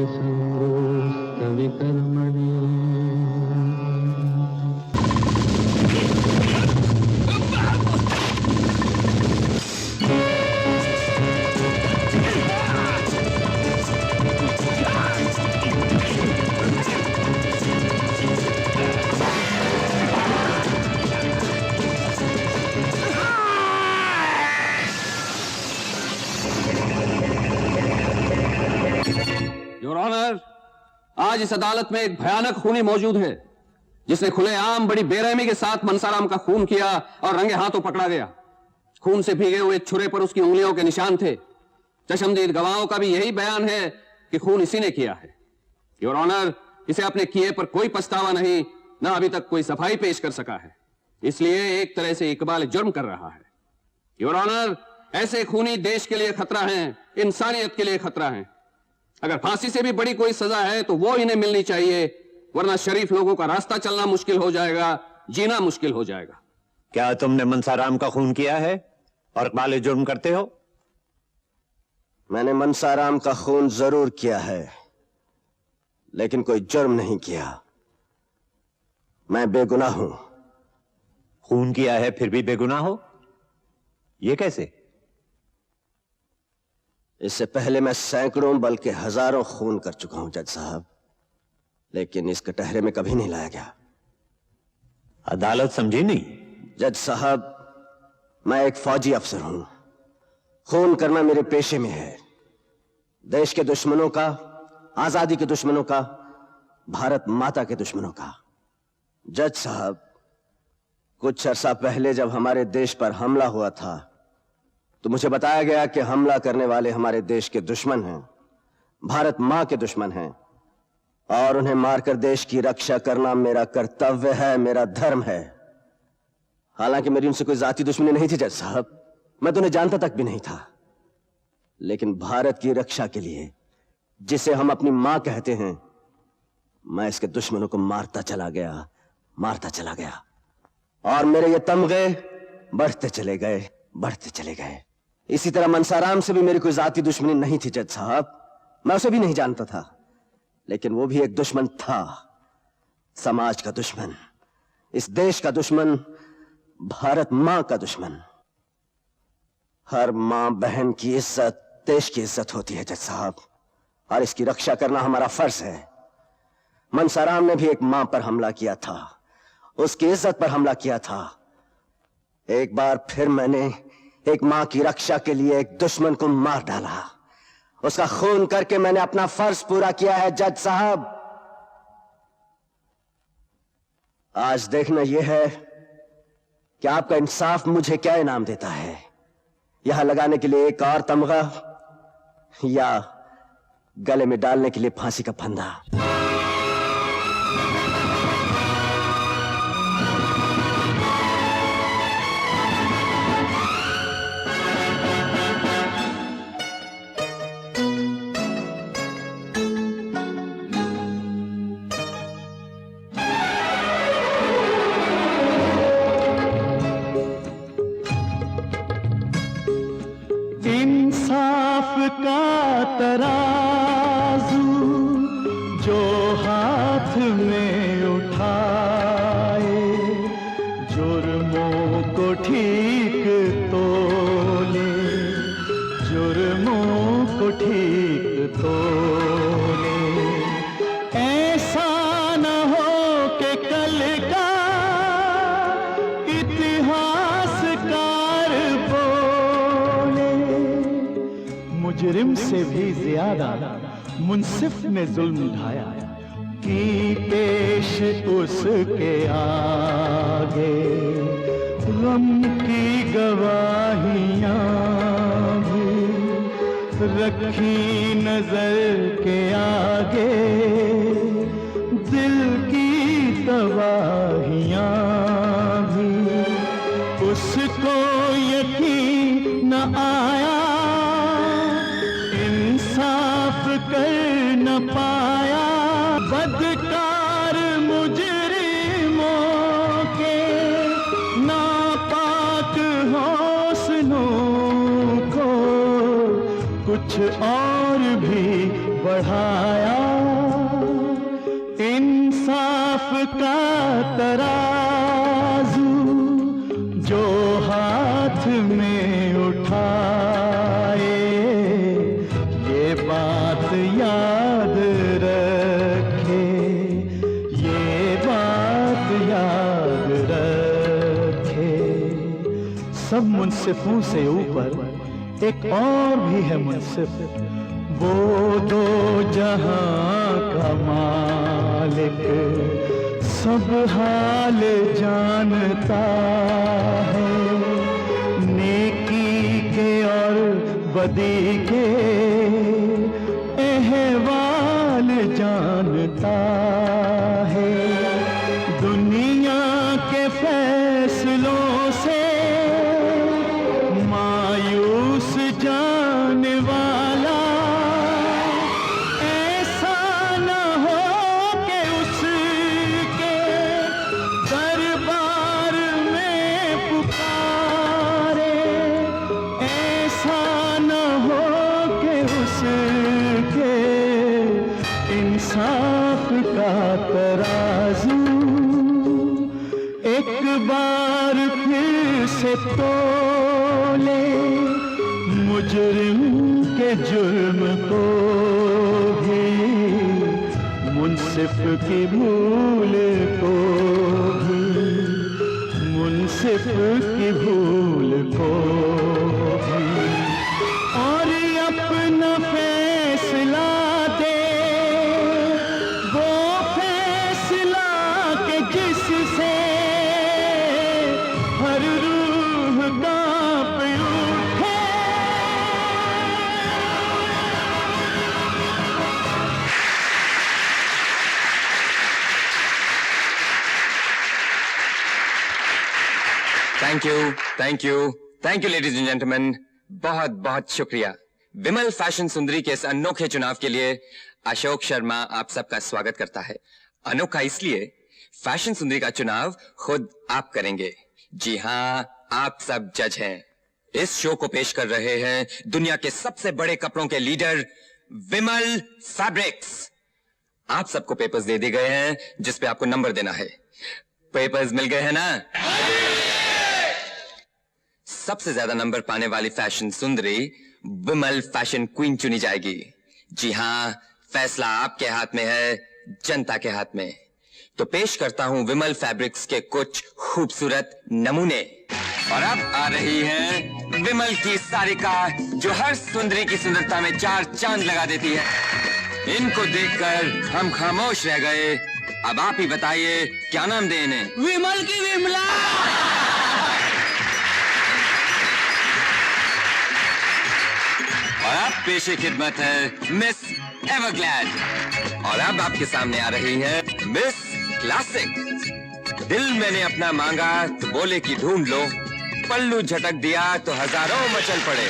संगोस्तविकर्मणि। Your honour, आज इस अदालत में एक भयानक खूनी मौजूद है जिसने खुलेआम बड़ी बेरहमी के साथ मनसाराम का खून किया और रंगे हाथों पकड़ा गया। खून से भीगे हुए छुरे पर उसकी उंगलियों के निशान थे। चश्मदीद गवाहों का भी यही बयान है कि खून इसी ने किया है। योर ऑनर, इसे अपने किए पर कोई पछतावा नहीं, ना अभी तक कोई सफाई पेश कर सका है, इसलिए एक तरह से इकबाल जुर्म कर रहा है। योर ऑनर, ऐसे खूनी देश के लिए खतरा हैं, इंसानियत के लिए खतरा हैं। अगर फांसी से भी बड़ी कोई सजा है तो वो इन्हें मिलनी चाहिए, वरना शरीफ लोगों का रास्ता चलना मुश्किल हो जाएगा, जीना मुश्किल हो जाएगा। क्या तुमने मनसाराम का खून किया है और इकबाल जुर्म करते हो? मैंने मनसाराम का खून जरूर किया है, लेकिन कोई जुर्म नहीं किया। मैं बेगुनाह हूं। खून किया है फिर भी बेगुनाह हो? ये कैसे? इससे पहले मैं सैकड़ों बल्कि हजारों खून कर चुका हूं जज साहब, लेकिन इस कटहरे में कभी नहीं लाया गया। अदालत समझी नहीं? जज साहब, मैं एक फौजी अफसर हूं। खून करना मेरे पेशे में है। देश के दुश्मनों का, आजादी के दुश्मनों का, भारत माता के दुश्मनों का। जज साहब, कुछ अरसा पहले जब हमारे देश पर हमला हुआ था तो मुझे बताया गया कि हमला करने वाले हमारे देश के दुश्मन हैं, भारत मां के दुश्मन हैं, और उन्हें मारकर देश की रक्षा करना मेरा कर्तव्य है, मेरा धर्म है। हालांकि मेरी उनसे कोई जाति दुश्मनी नहीं थी जज साहब, मैं तो उन्हें जानता तक भी नहीं था, लेकिन भारत की रक्षा के लिए, जिसे हम अपनी मां कहते हैं, मैं इसके दुश्मनों को मारता चला गया, मारता चला गया, और मेरे ये तमगे बढ़ते चले गए, बढ़ते चले गए। इसी तरह मनसाराम से भी मेरी कोई जाति दुश्मनी नहीं थी जज साहब, मैं उसे भी नहीं जानता था, लेकिन वो भी एक दुश्मन था, समाज का दुश्मन, इस देश का दुश्मन, भारत मां का दुश्मन। हर मां बहन की इज्जत देश की इज्जत होती है जज साहब, और इसकी रक्षा करना हमारा फर्ज है। मनसाराम ने भी एक मां पर हमला किया था, उसकी इज्जत पर हमला किया था। एक बार फिर मैंने एक मां की रक्षा के लिए एक दुश्मन को मार डाला, उसका खून करके मैंने अपना फर्ज पूरा किया है जज साहब। आज देखना यह है कि आपका इंसाफ मुझे क्या इनाम देता है, यहां लगाने के लिए एक और तमगा या गले में डालने के लिए फांसी का फंदा। इंसाफ का तराजू जो हाथ में उठाए, जुर्मों को ठीक तोले, जुर्मों को ठीक तोले। ऐसा न हो कि कल का इतिहासकार बोले, मुजरिम से भी ज्यादा मुंसिफ ने जुल्म ढाया, की पेश उसके आगे गम की गवाहियां भी रखी नजर के आगे, दिल की तबाहियां भी उसको यकीन न आया, इंसाफ कर न पाया। बदकार मुजरिमों के नापाक हौसलों को कुछ और भी बढ़ाया। का तराजू जो हाथ में उठाए, ये बात याद रखे, ये बात याद रखे। सब मुंसिफों से ऊपर एक और भी है मुंसिफ, वो दो जहां का मालिक, सब हाल जानता है, नेकी के और बदी के अहवाल जानता है। दुनिया के फैसलों से मायूस जाने वाला ऐसा न हो कि उसके दरबार में पुकारे, ऐसा न हो कि उसके इंसाफ का तराजू एक बार फिर से तोले, मुजरिम के जुर्म को भी, मुंसिफ की भूल को भी, मुंसिफ की भूल को भी, और अपना फैसला दे, वो फैसला के जिससे हर रूह कांप उठे। Thank you, thank you, thank you ladies and gentleman, बहुत बहुत शुक्रिया। विमल फैशन सुंदरी के इस अनोखे चुनाव के लिए अशोक शर्मा आप सबका स्वागत करता है। अनोखा इसलिए, फैशन सुंदरी का चुनाव खुद आप करेंगे। जी हां, आप सब जज हैं। इस शो को पेश कर रहे हैं दुनिया के सबसे बड़े कपड़ों के लीडर विमल फैब्रिक्स। आप सबको पेपर्स दे दिए गए हैं जिस पे आपको नंबर देना है। पेपर्स मिल गए हैं ना? सबसे ज्यादा नंबर पाने वाली फैशन सुंदरी विमल फैशन क्वीन चुनी जाएगी। जी हां, फैसला आपके हाथ में है, जनता के हाथ में। तो पेश करता हूं विमल फैब्रिक्स के कुछ खूबसूरत नमूने। और अब आ रही है विमल की सारिका, जो हर सुंदरी की सुंदरता में 4 चांद लगा देती है। इनको देखकर हम खामोश रह गए। अब आप ही बताइए, क्या नाम दें इन्हें? विमल की विमला। और अब पेशे खिदमत है मिस एवरग्लैड। और अब आपके सामने आ रही है मिस क्लासिक। दिल मैंने अपना मांगा तो बोले कि ढूंढ लो, पल्लू झटक दिया तो हजारों मचल पड़े।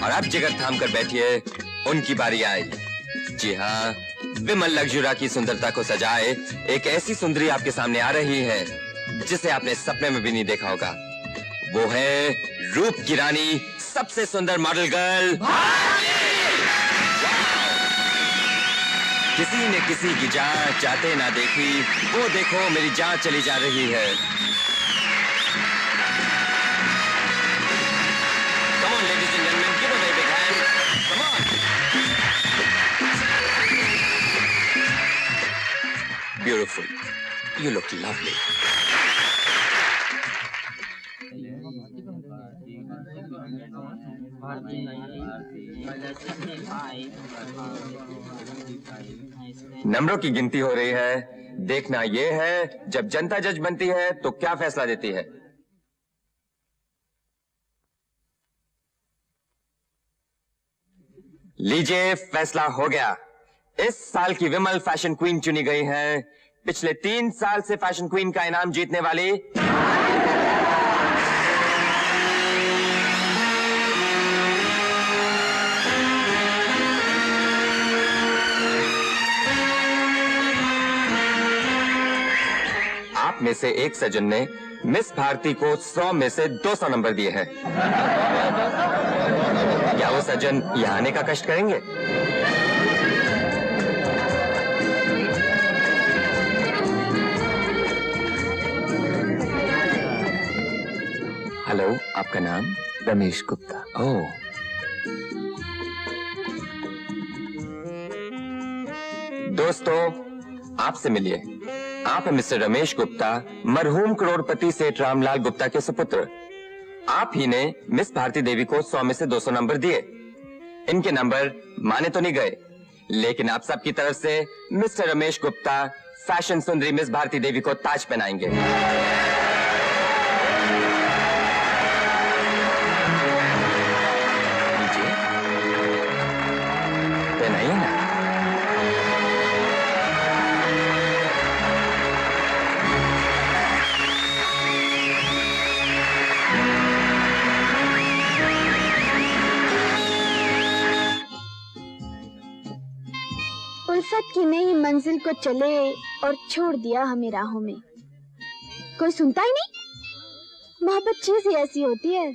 और अब जिगर थाम कर बैठिए, उनकी बारी आई। जी हाँ, विमल लग्जुरा की सुंदरता को सजाए एक ऐसी सुंदरी आपके सामने आ रही है जिसे आपने सपने में भी नहीं देखा होगा। वो है रूप की रानी, सबसे सुंदर मॉडल गर्ल। किसी ने किसी की जान चाहते ना देखी, वो देखो मेरी जान चली जा रही है। Come on, ladies and gentlemen, give her a big hand. Come on. Beautiful. You look lovely. नंबरों की गिनती हो रही है। देखना यह है, जब जनता जज बनती है तो क्या फैसला देती है। लीजिए, फैसला हो गया। इस साल की विमल फैशन क्वीन चुनी गई हैं पिछले 3 साल से फैशन क्वीन का इनाम जीतने वाली आप में से एक सज्जन ने मिस भारती को 100 में से 200 नंबर दिए हैं। क्या वो सज्जन यहाँ आने का कष्ट करेंगे? आपका नाम? रमेश गुप्ता। ओह, दोस्तों आपसे मिलिए। आप हैं मिस्टर रमेश गुप्ता, मरहूम करोड़पति सेठ रामलाल गुप्ता के सुपुत्र। आप ही ने मिस भारती देवी को 100 में से 200 नंबर दिए। इनके नंबर माने तो नहीं गए, लेकिन आप सबकी तरफ से मिस्टर रमेश गुप्ता फैशन सुंदरी मिस भारती देवी को ताज पहनाएंगे। लीजिए, पहनाइए ना। उल्फत की नई मंजिल को चले और छोड़ दिया हमें राहों में। कोई सुनता ही नहीं। मोहब्बत चीज ही ऐसी होती है।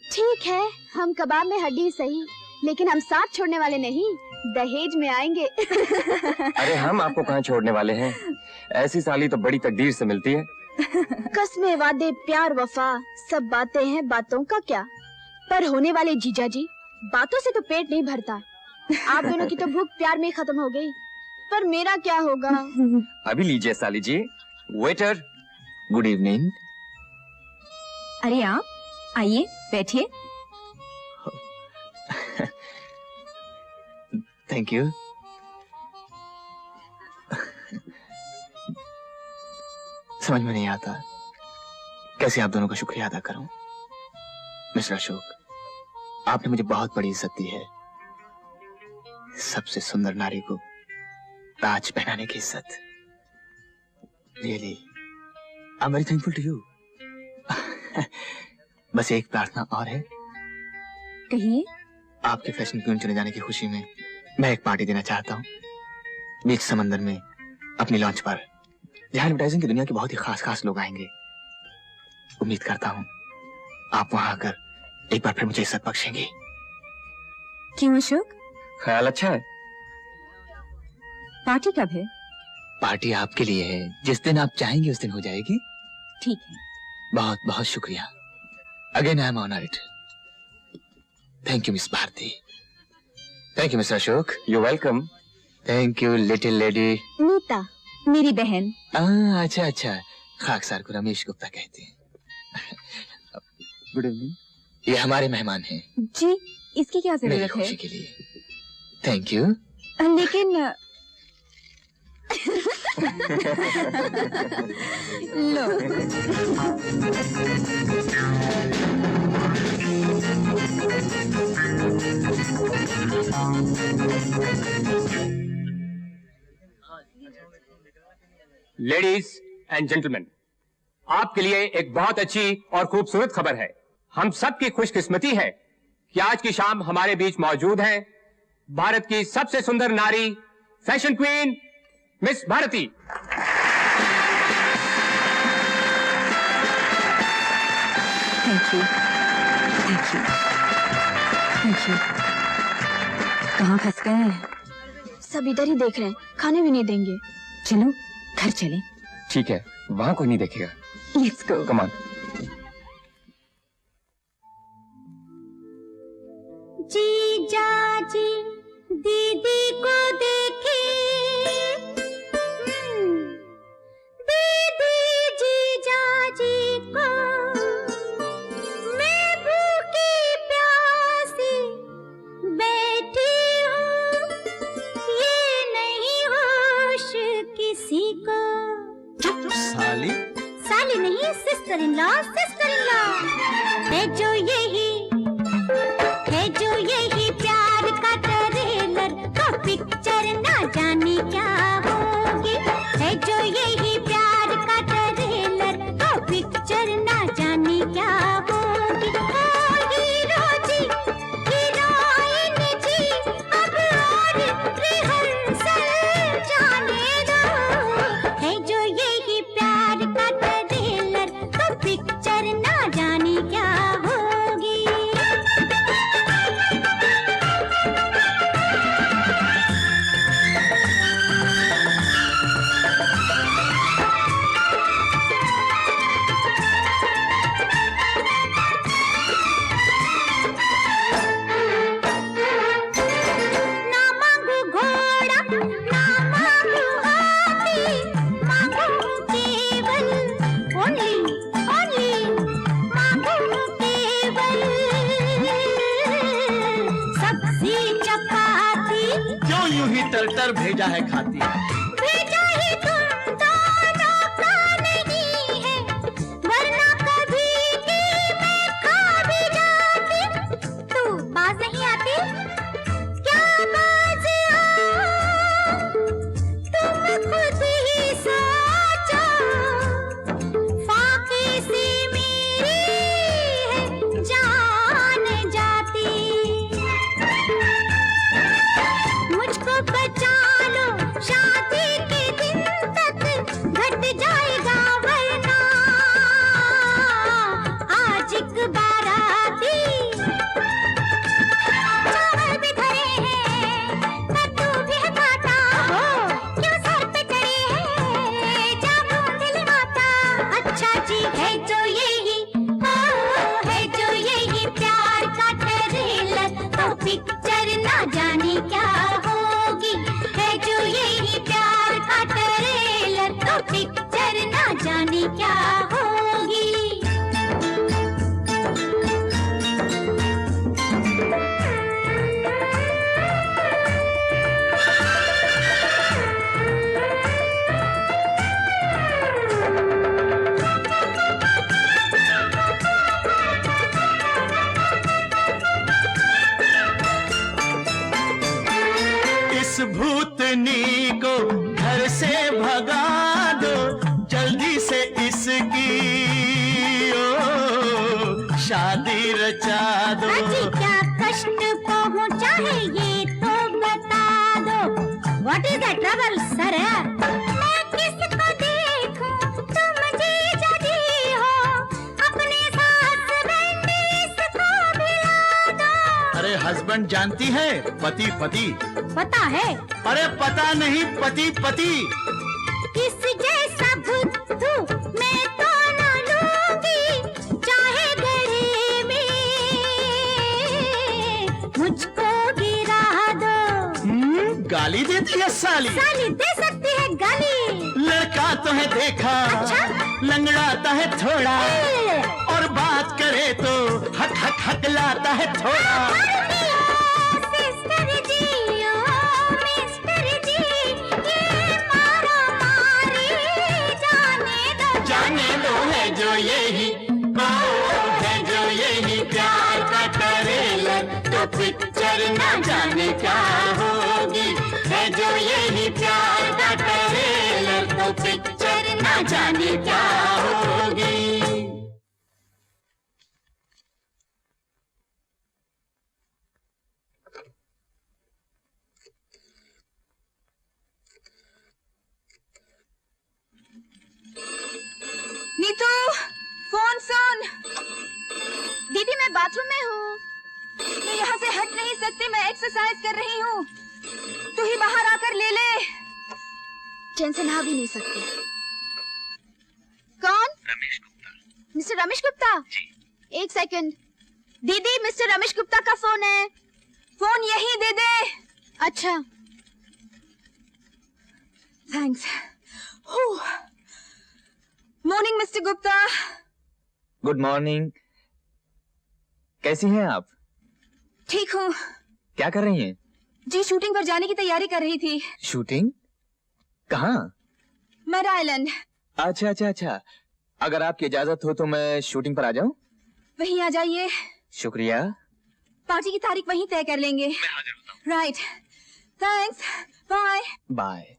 ठीक है, हम कबाब में हड्डी सही, लेकिन हम साथ छोड़ने वाले नहीं, दहेज में आएंगे। अरे हम आपको कहाँ छोड़ने वाले हैं? ऐसी साली तो बड़ी तकदीर से मिलती है। कस्में, वादे, प्यार, वफा सब बातें हैं, बातों का क्या। पर होने वाले जीजा जी, बातों से तो पेट नहीं भरता। आप दोनों की तो भूख प्यार में खत्म हो गई, पर मेरा क्या होगा? अभी लीजिए साली जी। वेटर। Good evening. अरे आप आइए, बैठिए। Thank you. समझ में नहीं आता कैसे आप दोनों का शुक्रिया अदा करूं। मिस्टर अशोक, आपने मुझे बहुत बड़ी इज्जत दी है। सबसे सुंदर नारी को ताज पहनाने की इज्जत। Really I am very thankful to you. बस एक प्रार्थना और है। कहिए। आपके फैशन क्वीन चुने जाने की खुशी में मैं एक पार्टी देना चाहता हूँ, बीच समंदर में अपनी लॉन्च पर, जहाँ एडवर्टाइजिंग की दुनिया के बहुत ही खास लोग आएंगे। उम्मीद करता हूँ आप वहां आकर एक बार फिर मुझे इज्जत बख्शेंगे। क्यों अशोक? ख्याल अच्छा है। पार्टी कब है? पार्टी आपके लिए है, जिस दिन आप चाहेंगे उस दिन हो जाएगी। ठीक है। बहुत बहुत शुक्रिया। Again I am honoured. Thank you miss Bharti. Thank you mister Ashok. You welcome. Thank you little lady. Neeta, मेरी बहन। अच्छा अच्छा, खाकसार को रमेश गुप्ता कहते हैं। Good evening. ये हमारे मेहमान हैं। जी, इसकी क्या मेरी जरूरत है? खुशी के लिए। Thank you. लेकिन लो। लेडीज एंड जेंटलमैन, आपके लिए एक बहुत अच्छी और खूबसूरत खबर है। हम सबकी खुशकिस्मती है कि आज की शाम हमारे बीच मौजूद हैं भारत की सबसे सुंदर नारी, fashion queen miss Bharti. Thank you, thank you, thank you. कहाँ फंस गए हैं? सब इधर ही देख रहे हैं, खाने भी नहीं देंगे। चलो घर चलें। ठीक है, वहां कोई नहीं देखेगा। Let's go. Come on. जीजा जी दीदी को देखे, दीदी जीजा जी को, मैं भूखी प्यासी बैठी हूँ, ये नहीं होश किसी को। साली? साली नहीं, sister in law, sister in law है जो यही प्यार का ट्रेलर का पिक्चर ना जाने क्या होगी, है जो यही प्यार का ट्रेलर का पिक्चर ना जाने क्या होगी। ओ हीरो जी, हीरोइन जी, अब और रिहर्सल जाने दो, है जो यही प्यार का ट्रेलर का पिक्चर ना जाने क्या होगी। आती। क्यों यूं ही तर भेजा है खाती। भेजा ही तुम दोनों का नहीं है, वरना कभी की मैं खा भी जाती। तू बाज नहीं आती, क्या बाज आओ, तुम खुद ही सोचो, फाकी सी मेरी है जान जाती। मुझको बचा लो शादी के दिन तक, घट जाएगा वरना आज एक बाराती। चावल भी धरे हैं, कद्दू भी है काटा, क्यों सर पे चढ़े हैं जामू दिल माता। अच्छा जी है जो यही, है जो यही प्यार का ट्रेलर, तो पिक्चर ना जाने क्या होगी। है जो यही प्यार का ट्रेलर, तो पिक्चर ना जाने क्या होगी। इस भूतनी को घर से भगा दो, जल्दी से इसकी ओ शादी रचा दो। अजी क्या कष्ट पहुंचा है ये तो बता दो। What is the trouble, sir? मैं किसको देखूं, तुम जीजा जी हो, अपने साथ बेटे इसको भिला दो। अरे हस्बैंड जानती है, पति पति। पता है अरे पता नहीं, पति पति। इस जैसा बुद्धू मैं तो ना लूंगी, चाहे गले में मुझको गिरा दो। गाली देती है साली। साली दे सकती है गाली। लड़का तो है देखा, अच्छा? लंगड़ाता है थोड़ा, और बात करे तो हक हक हक लाता है थोड़ा। सिस्टर जी, ओ मिस्टर जी, ये मारो मारी जाने दो है जो यही, है जो यही प्यार का ट्रेलर, तो पिक्चर ना जाने क्या होगी। है जो यही प्यार का ट्रेलर, तो पिक्चर ना जाने क्या होगी। नीतू, फोन सुन। दीदी मैं बाथरूम में हूँ, मैं यहाँ से हट नहीं सकती, मैं एक्सरसाइज कर रही हूँ। तू ही बाहर आकर ले ले। चैन से नहा भी नहीं सकती। कौन? रमेश गुप्ता। मिस्टर रमेश गुप्ता? जी। एक सेकंड। दीदी मिस्टर रमेश गुप्ता का फोन है, फोन यहीं दे दे। अच्छा thanks. Morning mister Gupta. Good morning. कैसी हैं आप? ठीक हूँ। क्या कर रही हैं? जी शूटिंग पर जाने की तैयारी कर रही थी। शूटिंग? कहाँ? Mud island. अच्छा अच्छा अच्छा, अगर आपकी इजाजत हो तो मैं शूटिंग पर आ जाऊं? वहीं आ जाइए। शुक्रिया। पार्टी की तारीख वहीं तय कर लेंगे। Right, thanks, bye bye.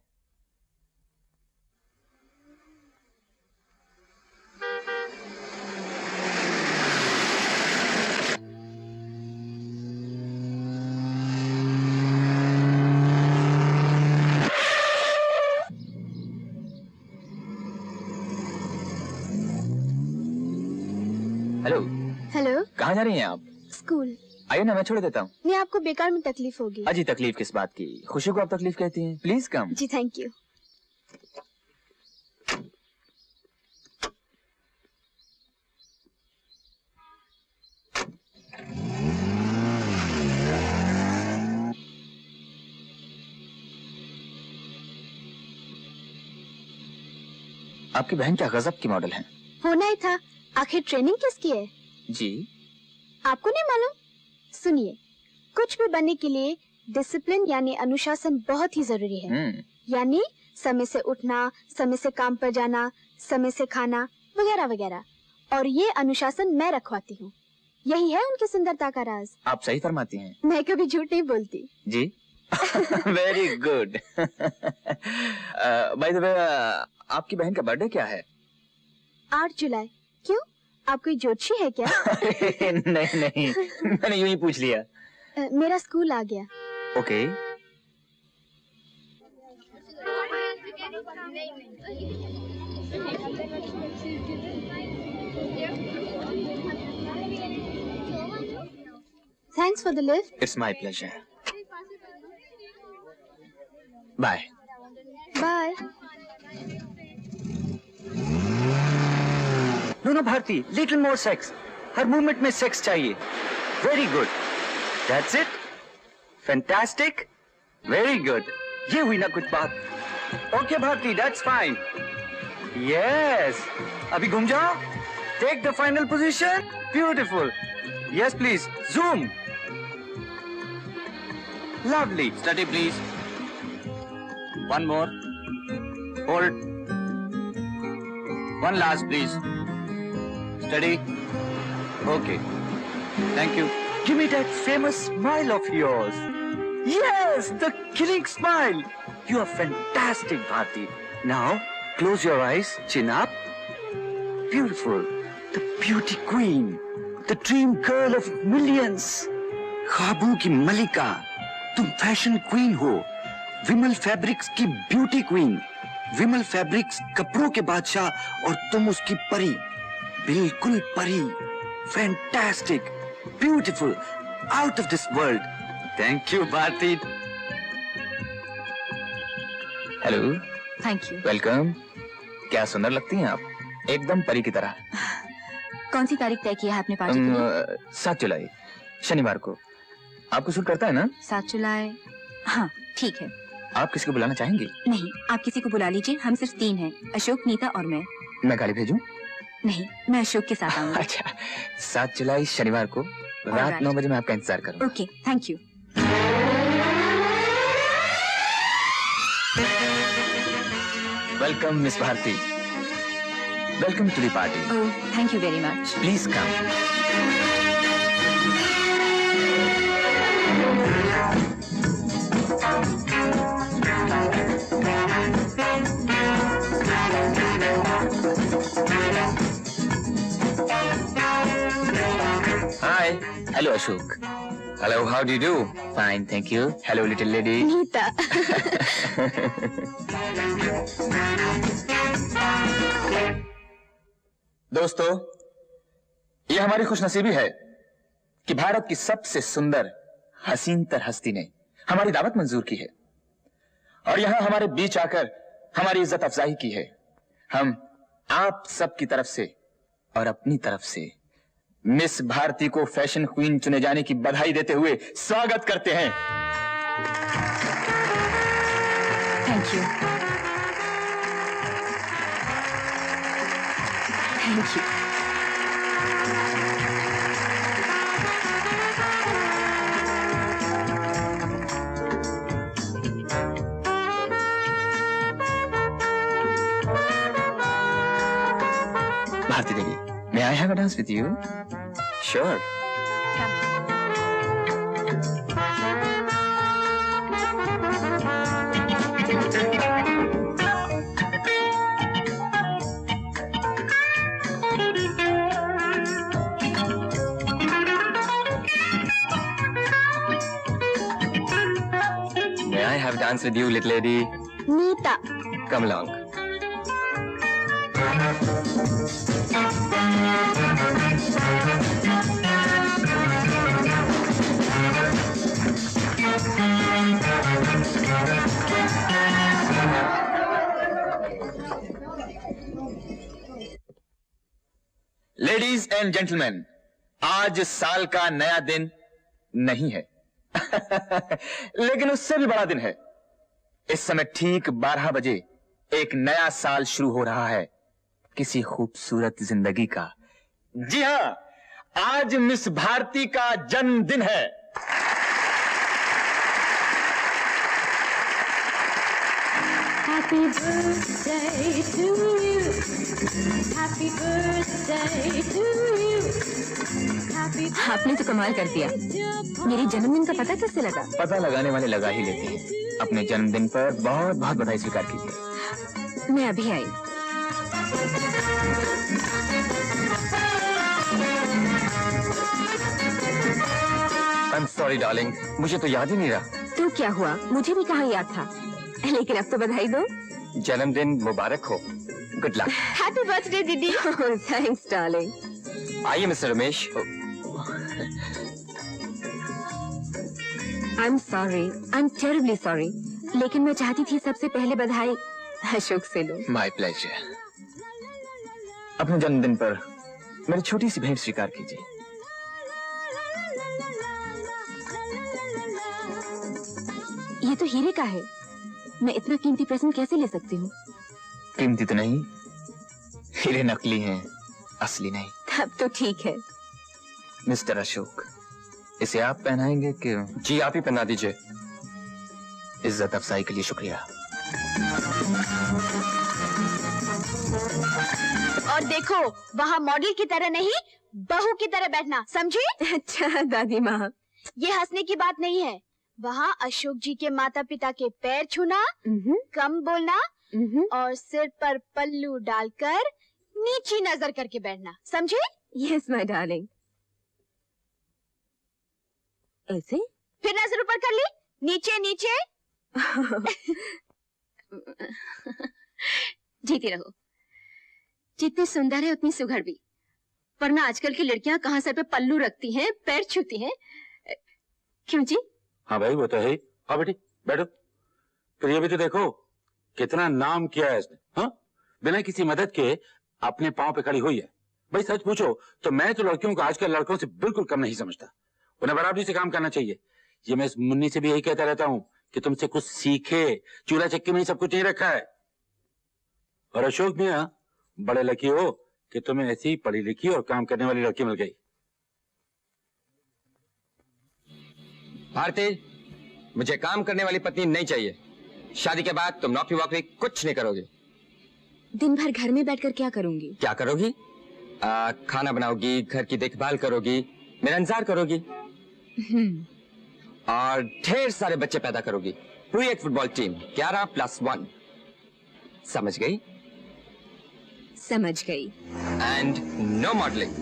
Hello. Hello, कहाँ जा रही हैं आप? स्कूल। आइए ना, मैं छोड़ देता हूँ। नहीं, आपको बेकार में तकलीफ होगी। अजी तकलीफ किस बात की? खुशी को आप तकलीफ कहती हैं? Please come. जी थैंक यू। आपकी बहन क्या गजब की मॉडल है। होना ही था, आखिर ट्रेनिंग किसकी है? जी आपको नहीं मालूम? सुनिए, कुछ भी बनने के लिए डिसिप्लिन यानी अनुशासन बहुत ही जरूरी है। यानी समय से उठना, समय से काम पर जाना, समय से खाना वगैरह वगैरह। और ये अनुशासन मैं रखवाती हूँ। यही है उनकी सुंदरता का राज। आप सही फरमाती हैं। मैं कभी झूठ नहीं बोलती। जी। Very good. By the way, आपकी बहन का बर्थडे क्या है? 8 जुलाई। क्यों, आप कोई ज्योतिषी है क्या? नहीं नहीं, मैंने यूं ही पूछ लिया। मेरा स्कूल आ गया। Okay. Thanks for the lift. It's my pleasure. Bye. Bye. No, Bharti, little more sex. Her movement में सेक्स चाहिए. Very good. That's it. Fantastic. Very good. ये हुई ना कुछ बात. Okay, Bharti, that's fine. Yes. अभी घूम जाओ. Take the final position. Beautiful. Yes, please. Zoom. Lovely. Steady, please. One more. Hold. One last, please. Steady. Okay. Thank you. Give me that famous smile of yours. Yes, the killing smile. You are fantastic, Bharti. Now, close your eyes, chin up. Beautiful. The beauty queen. The dream girl of millions. ख्वाबों की मलिका. तुम fashion queen हो. Vimal fabrics की beauty queen. Vimal fabrics कपड़ों के बादशाह और तुम उसकी परी. बिल्कुल परी. Fantastic. Beautiful. Out of this world. Thank you Bharti. Hello. Thank you. Welcome. क्या सुंदर लगती हैं आप. एकदम परी की तरह. कौन सी तारीख तय की है आपने पार्टी के लिए? 7 जुलाई शनिवार को. आपको सूट करता है ना? 7 जुलाई. हाँ, ठीक है. आप किसी को बुलाना चाहेंगी? नहीं, आप किसी को बुला लीजिए. हम सिर्फ 3 हैं. अशोक, नीता और मैं. मैं गाड़ी भेजूं? नहीं, मैं अशोक के साथ आऊंगी. अच्छा, 7 जुलाई शनिवार को रात 9 बजे मैं आपका इंतजार करूंगा. Okay, thank you. Welcome miss Bharti. Welcome to the party. Oh, thank you very much. Please come. Hi. Hello Ashok. Hello, how do you do? Fine, thank you. Hello little lady. Neeta. दोस्तों, ये हमारी खुशनसीबी है कि भारत की सबसे सुंदर हसीनतर हस्ती ने हमारी दावत मंजूर की है और यहां हमारे बीच आकर हमारी इज्जत अफजाई की है. हम आप सब की तरफ से और अपनी तरफ से मिस भारती को फैशन क्वीन चुने जाने की बधाई देते हुए स्वागत करते हैं. Thank you. Thank you. Bharti Devi, may I have a dance with you? Sure. May I have a dance with you, little lady? Neeta. Come along. Ladies and gentleman, आज साल का नया दिन नहीं है लेकिन उससे भी बड़ा दिन है. इस समय ठीक 12 बजे एक नया साल शुरू हो रहा है किसी खूबसूरत जिंदगी का. जी हां, आज मिस भारती का जन्मदिन है. Happy birthday to you. Happy birthday to you. Happy आपने तो कमाल कर दिया। मेरी जन्मदिन का पता कैसे लगा? पता लगाने वाले लगा ही लेते हैं। अपने जन्मदिन पर बहुत बहुत बधाई स्वीकार कीजिए। मैं अभी आई। I'm sorry, darling. मुझे तो याद ही नहीं रहा। तो क्या हुआ? मुझे भी कहाँ याद था। लेकिन अब तो बधाई दो। जन्मदिन मुबारक हो। Good luck. हैप्पी बर्थडे दीदी। Thanks darling. आइए mister Ramesh. I am sorry, I am terribly sorry, लेकिन मैं चाहती थी सबसे पहले बधाई अशोक से लो। My pleasure. अपने जन्मदिन पर मेरी छोटी सी भेंट स्वीकार कीजिए। ये तो हीरे का है। मैं इतना कीमती प्रेजेंट कैसे ले सकती हूँ? कीमती तो नहीं, हीरे नकली हैं, असली नहीं। तब तो ठीक है। मिस्टर अशोक, इसे आप पहनाएंगे कि? जी आप ही पहना दीजिए। इज्जत अफजाई के लिए शुक्रिया। और देखो, वहाँ मॉडल की तरह नहीं, बहू की तरह बैठना, समझी? अच्छा दादी माँ, ये हंसने की बात नहीं है। वहाँ अशोक जी के माता पिता के पैर छूना, कम बोलना और सिर पर पल्लू डालकर नीची नजर करके बैठना, समझे? Yes my darling. ऐसे? फिर नजर ऊपर कर ली, नीचे नीचे। जीती रहो। जितनी सुंदर है उतनी सुघड़ भी। वरना आजकल की लड़कियां कहाँ सर पे पल्लू रखती हैं, पैर छूती हैं। क्यों जी? हाँ भाई वो तो है ही। हाँ बेटी बैठो। फिर ये भी तो देखो कितना नाम किया है इसने। हाँ, बिना किसी मदद के अपने पांव पे खड़ी हुई है। भाई सच पूछो तो मैं तो लड़कियों को आजकल लड़कों से बिल्कुल कम नहीं समझता। उन्हें बराबरी से काम करना चाहिए। ये मैं इस मुन्नी से भी यही कहता रहता हूँ कि तुमसे कुछ सीखे। चूल्हा चक्की में सब कुछ नहीं रखा है। और अशोक मियां बड़े लकी हो कि तुम्हें ऐसी पढ़ी लिखी और काम करने वाली लड़की मिल गई। भारती, मुझे काम करने वाली पत्नी नहीं चाहिए। शादी के बाद तुम नौकरी वोकरी कुछ नहीं करोगी। दिन भर घर में बैठकर क्या करूंगी? क्या करोगी? खाना बनाओगी, घर की देखभाल करोगी, मेरा इंतजार करोगी और ढेर सारे बच्चे पैदा करोगी। पूरी एक फुटबॉल टीम 11+1। समझ गई? समझ गई। And no modelling.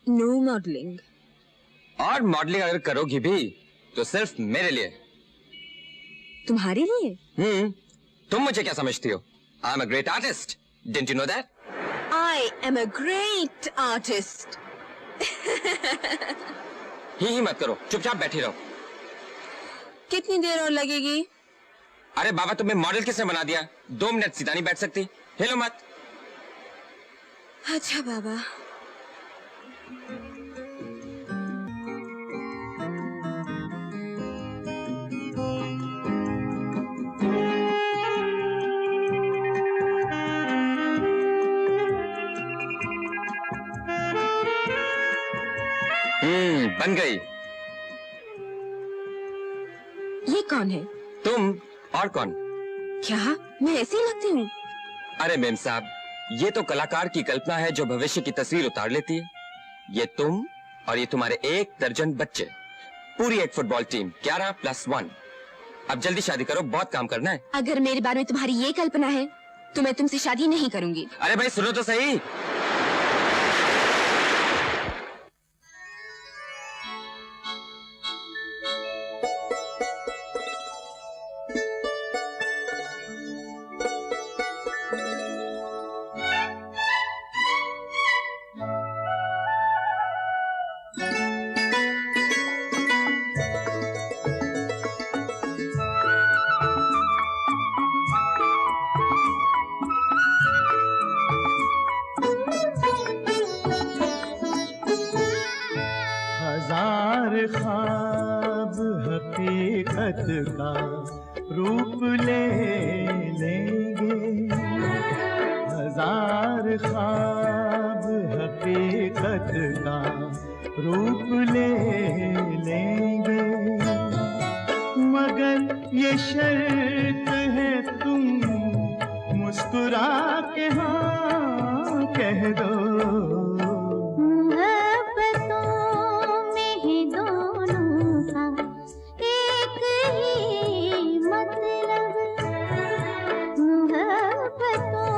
No modelling. और मॉडलिंग अगर करोगी भी तो सिर्फ मेरे लिए। तुम्हारे लिए? तुम मुझे क्या समझती हो? I am a great artist. Didn't you know that? I am a great artist. ही मत करो, चुपचाप बैठी रहो। कितनी देर और लगेगी? अरे बाबा, तुम्हें मॉडल किसने बना दिया? 2 मिनट सीधा नहीं बैठ सकती? हिलो मत। अच्छा बाबा। बन गई। ये कौन है? तुम और कौन? क्या मैं ऐसी लगती हूँ? अरे मेम साहब, ये तो कलाकार की कल्पना है जो भविष्य की तस्वीर उतार लेती है। ये तुम और ये तुम्हारे 1 दर्जन बच्चे, पूरी एक फुटबॉल टीम 11+1। अब जल्दी शादी करो, बहुत काम करना है। अगर मेरे बारे में तुम्हारी ये कल्पना है तो मैं तुमसे शादी नहीं करूंगी। अरे भाई सुनो तो सही। ख्वाब हकीकत का रूप ले लेंगे, 1000 ख्वाब हकीकत का रूप ले लेंगे, मगर ये शर्त है तुम मुस्कुरा के हाँ कह दो। मोहब्बतों में ही दोनों का एक ही मतलब, मोहब्बतों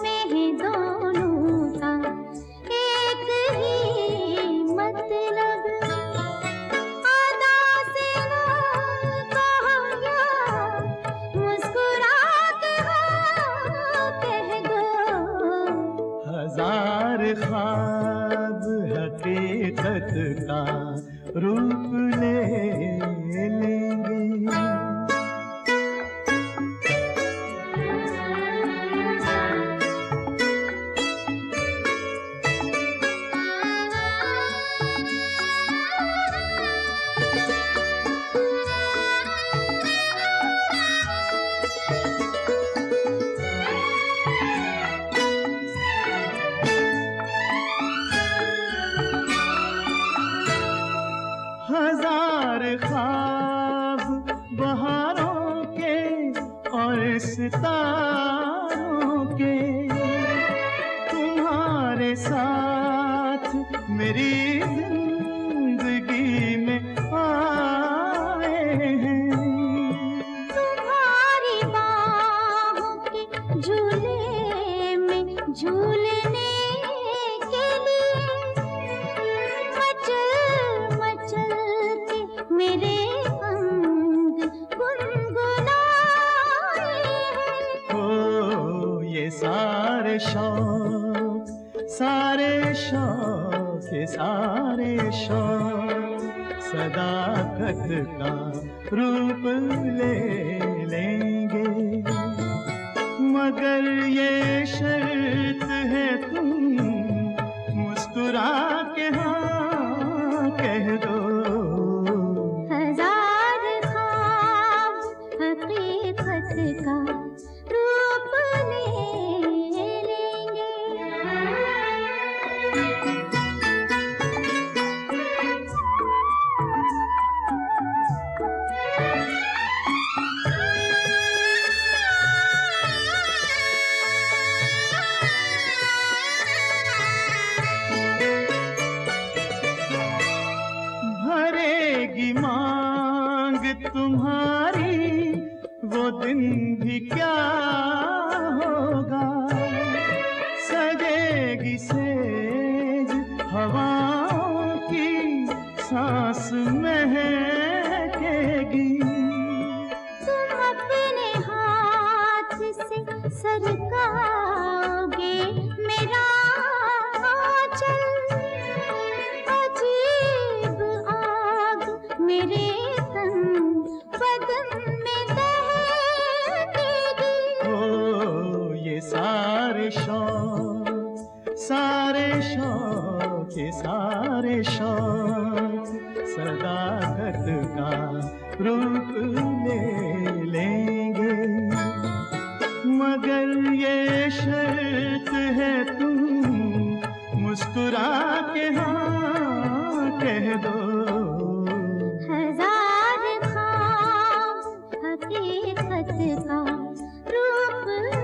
में ही दोनों का एक ही मतलब। अदा से ना कहूँगा, मुस्कुरा के हाँ कह दो। हजार ख्वाब हकीकत का रूप ले लेंगे। हजार ख्वाब बहारों के और सितारों के, तुम्हारे साथ मेरी जिंदगी में आए हैं। तुम्हारी बाहों के झूले में झूलने के लिए मचल मचल के मेरे अंग गुनगुनाए हैं। ओ ये सारे शौक सारे शौक ये सारे शौक सदाकत का रूप ले लेंगे। मगर ये शर्त है तुम मुस्कुरा के हाँ कह दो। हजार ख्वाब हकीकत का रूप ले लेंगे। भरेगी मांग तुम्हारी वो दिन भी क्या होगा। सजेगी सेज हवाओं की सांस महकेगी। तुम अपने हाथ से सरकाओगे मेरा आंचल, अजीब आग मेरे तन बदन में दहकेगी। ओ ये सारे शौक ये सारे शौक सदाकत का रूप ले लेंगे। मगर ये शर्त है तुम मुस्कुरा के हाँ कह दो। हजार ख्वाब हकीकत का रूप ले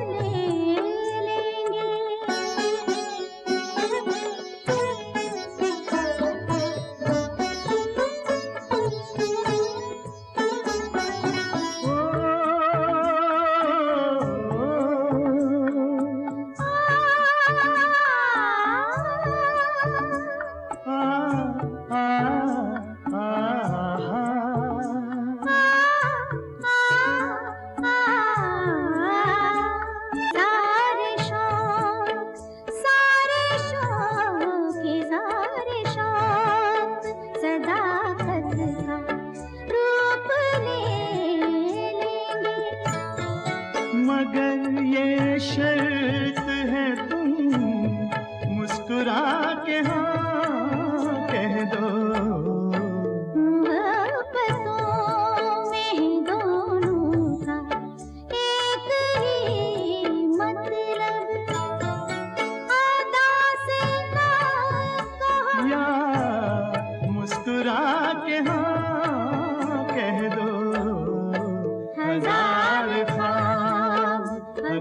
लेंगे।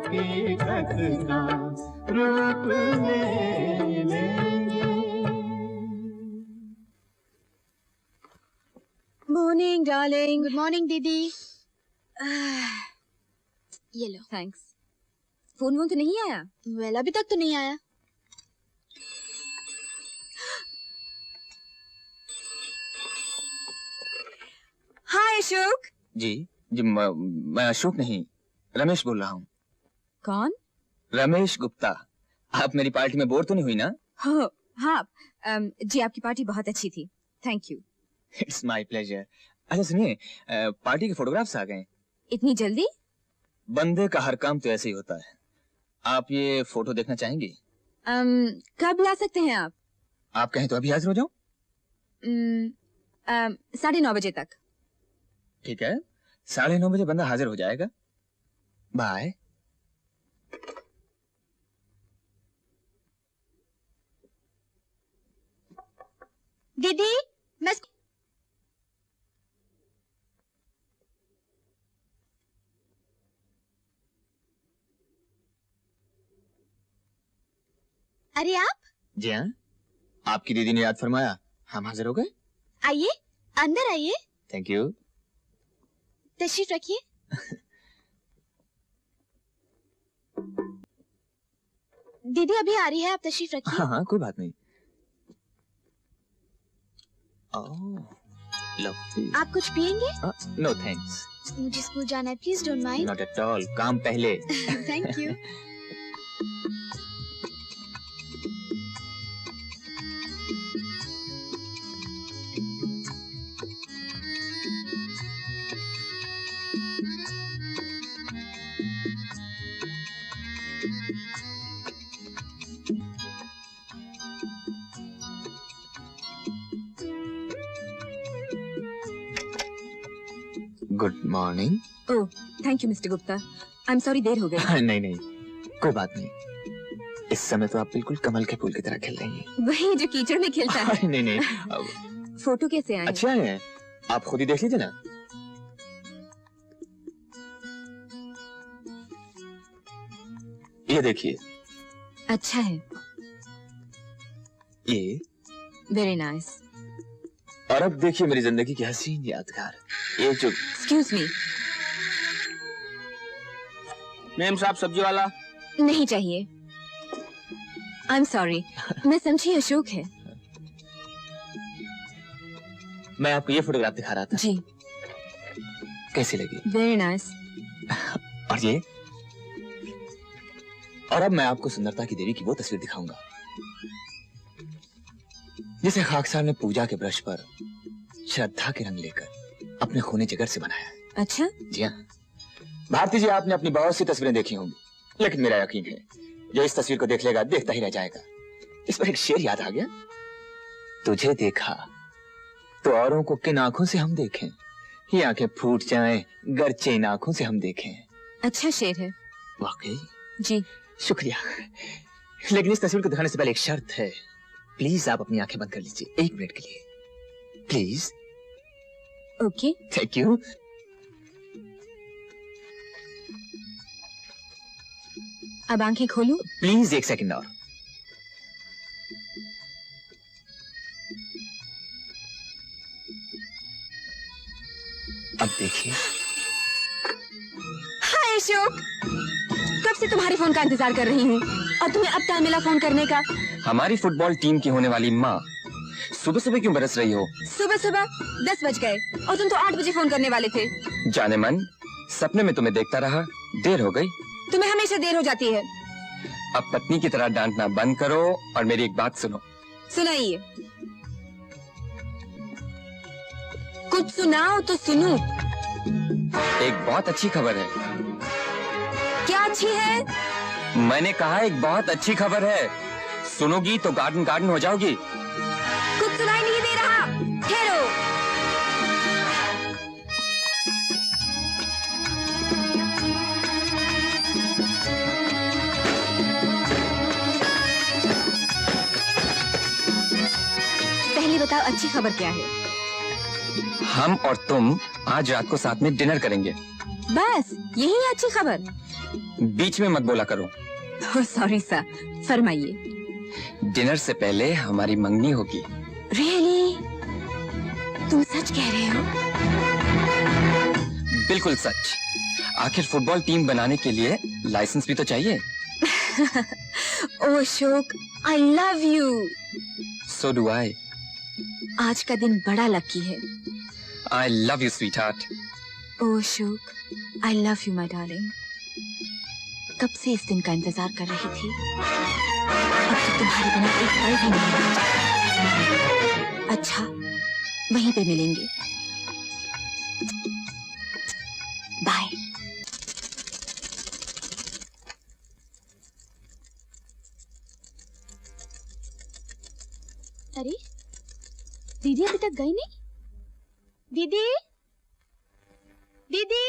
हकीकत का रूप ले लेंगे। Morning darling. गुड मॉर्निंग दीदी। ये लो। थैंक्स। फोन वोन तो नहीं आया? वेल अभी तक तो नहीं आया। हाय अशोक। जी मैं अशोक नहीं, रमेश बोल रहा हूँ। कौन? रमेश गुप्ता। आप मेरी पार्टी में बोर तो नहीं हुई ना? हो हाँ जी, आपकी पार्टी बहुत अच्छी थी, thank you. It's my pleasure. अच्छा सुनिए, पार्टी के फोटोग्राफ्स आ गए। इतनी जल्दी? बंदे का हर काम तो ऐसे ही होता है। आप ये फोटो देखना चाहेंगी? कब ला सकते हैं आप? आप कहें तो अभी हाजिर हो जाऊं? 9:30 बजे तक। ठीक है, 9:30 बजे बंदा हाजिर हो जाएगा। बाय। दीदी मैं अरे आप? जी हाँ, आपकी दीदी ने याद फरमाया, हम हाजिर हो गए। आइए, अंदर आइए। Thank you. तशरीफ रखिए। दीदी अभी आ रही है, आप तशरीफ रखिए। हाँ कोई बात नहीं। लवली। आप कुछ पियेंगे? No thanks. मुझे स्कूल जाना है, please don't mind. Not at all, काम पहले। Thank you. Good morning. Oh thank you mister Gupta, I am sorry देर हो गई। नहीं नहीं कोई बात नहीं, इस समय तो आप बिल्कुल कमल के फूल की तरह खिल रही हैं। वही जो कीचड़ में खिलता है। नहीं नहीं फोटो कैसे आए? अच्छा है, आप खुद ही देख लीजिए ना। ये देखिए। अच्छा है। ये वेरी नाइस। और अब देखिए मेरी जिंदगी की हसीन यादगार, ये जो। Excuse me. मेम साहब सब्जी वाला। नहीं चाहिए, आई एम सॉरी। मैं समझी अशोक है। मैं आपको ये फोटोग्राफ दिखा रहा था। जी। कैसी लगी? Very nice. और ये, और अब मैं आपको सुंदरता की देवी की वो तस्वीर दिखाऊंगा जिसे खाकसार ने पूजा के ब्रश पर श्रद्धा के रंग लेकर अपने खूने जिगर से बनाया है। अच्छा? जी हाँ। भारती जी, आपने अपनी बहुत सी तस्वीरें देखी होंगी, लेकिन मेरा यकीन है जो इस तस्वीर को देख लेगा देखता ही रह जाएगा। इस पर एक शेर याद आ गया। तुझे देखा तो औरों को किन आंखों से हम देखें, ये आंखें फूट जाएं गरचे इन आंखों से हम देखें। अच्छा शेर है। वाकई? जी। शुक्रिया, लेकिन इस तस्वीर को दिखाने से पहले एक शर्त है। प्लीज आप अपनी आंखें बंद कर लीजिए 1 मिनट के लिए, प्लीज। ओके। Thank you. अब आंखें खोलूं? प्लीज 1 सेकंड और। अब देखिए। हाय अशोक, कब से तुम्हारे फोन का इंतजार कर रही हूँ और तुम्हें अब टाइम मिला फोन करने का। हमारी फुटबॉल टीम की होने वाली माँ सुबह सुबह क्यों बरस रही हो? सुबह सुबह 10 बज गए और तुम तो 8 बजे फोन करने वाले थे। जाने मन, सपने में तुम्हें देखता रहा, देर हो गई। तुम्हें हमेशा देर हो जाती है। अब पत्नी की तरह डांटना बंद करो और मेरी एक बात सुनो। सुनाइए। कुछ सुनाओ तो सुनूं। एक बहुत अच्छी खबर है। क्या अच्छी है? मैंने कहा एक बहुत अच्छी खबर है, सुनोगी तो गार्डन गार्डन हो जाओगी। कुछ सुनाई नहीं दे रहा, ठहरो। पहले बताओ अच्छी खबर क्या है? हम और तुम आज रात को साथ में डिनर करेंगे। बस यही है अच्छी खबर? बीच में मत बोला करो। सॉरी सर, फरमाइए। डिनर से पहले हमारी मंगनी होगी। रियली? तुम सच कह रहे हो? बिल्कुल सच। आखिर फुटबॉल टीम बनाने के लिए लाइसेंस भी तो चाहिए। Oh Ashok, I love you. So do I. आज का दिन बड़ा लकी है। I love you sweetheart. Oh Ashok, I love you my darling. कब से इस दिन का इंतजार कर रही थी। अब तो तुम्हारे बिना एक पल भी नहीं रह जाता। अच्छा, वहीं पे मिलेंगे। बाय। अरे दीदी अभी तक गई नहीं। दीदी, दीदी।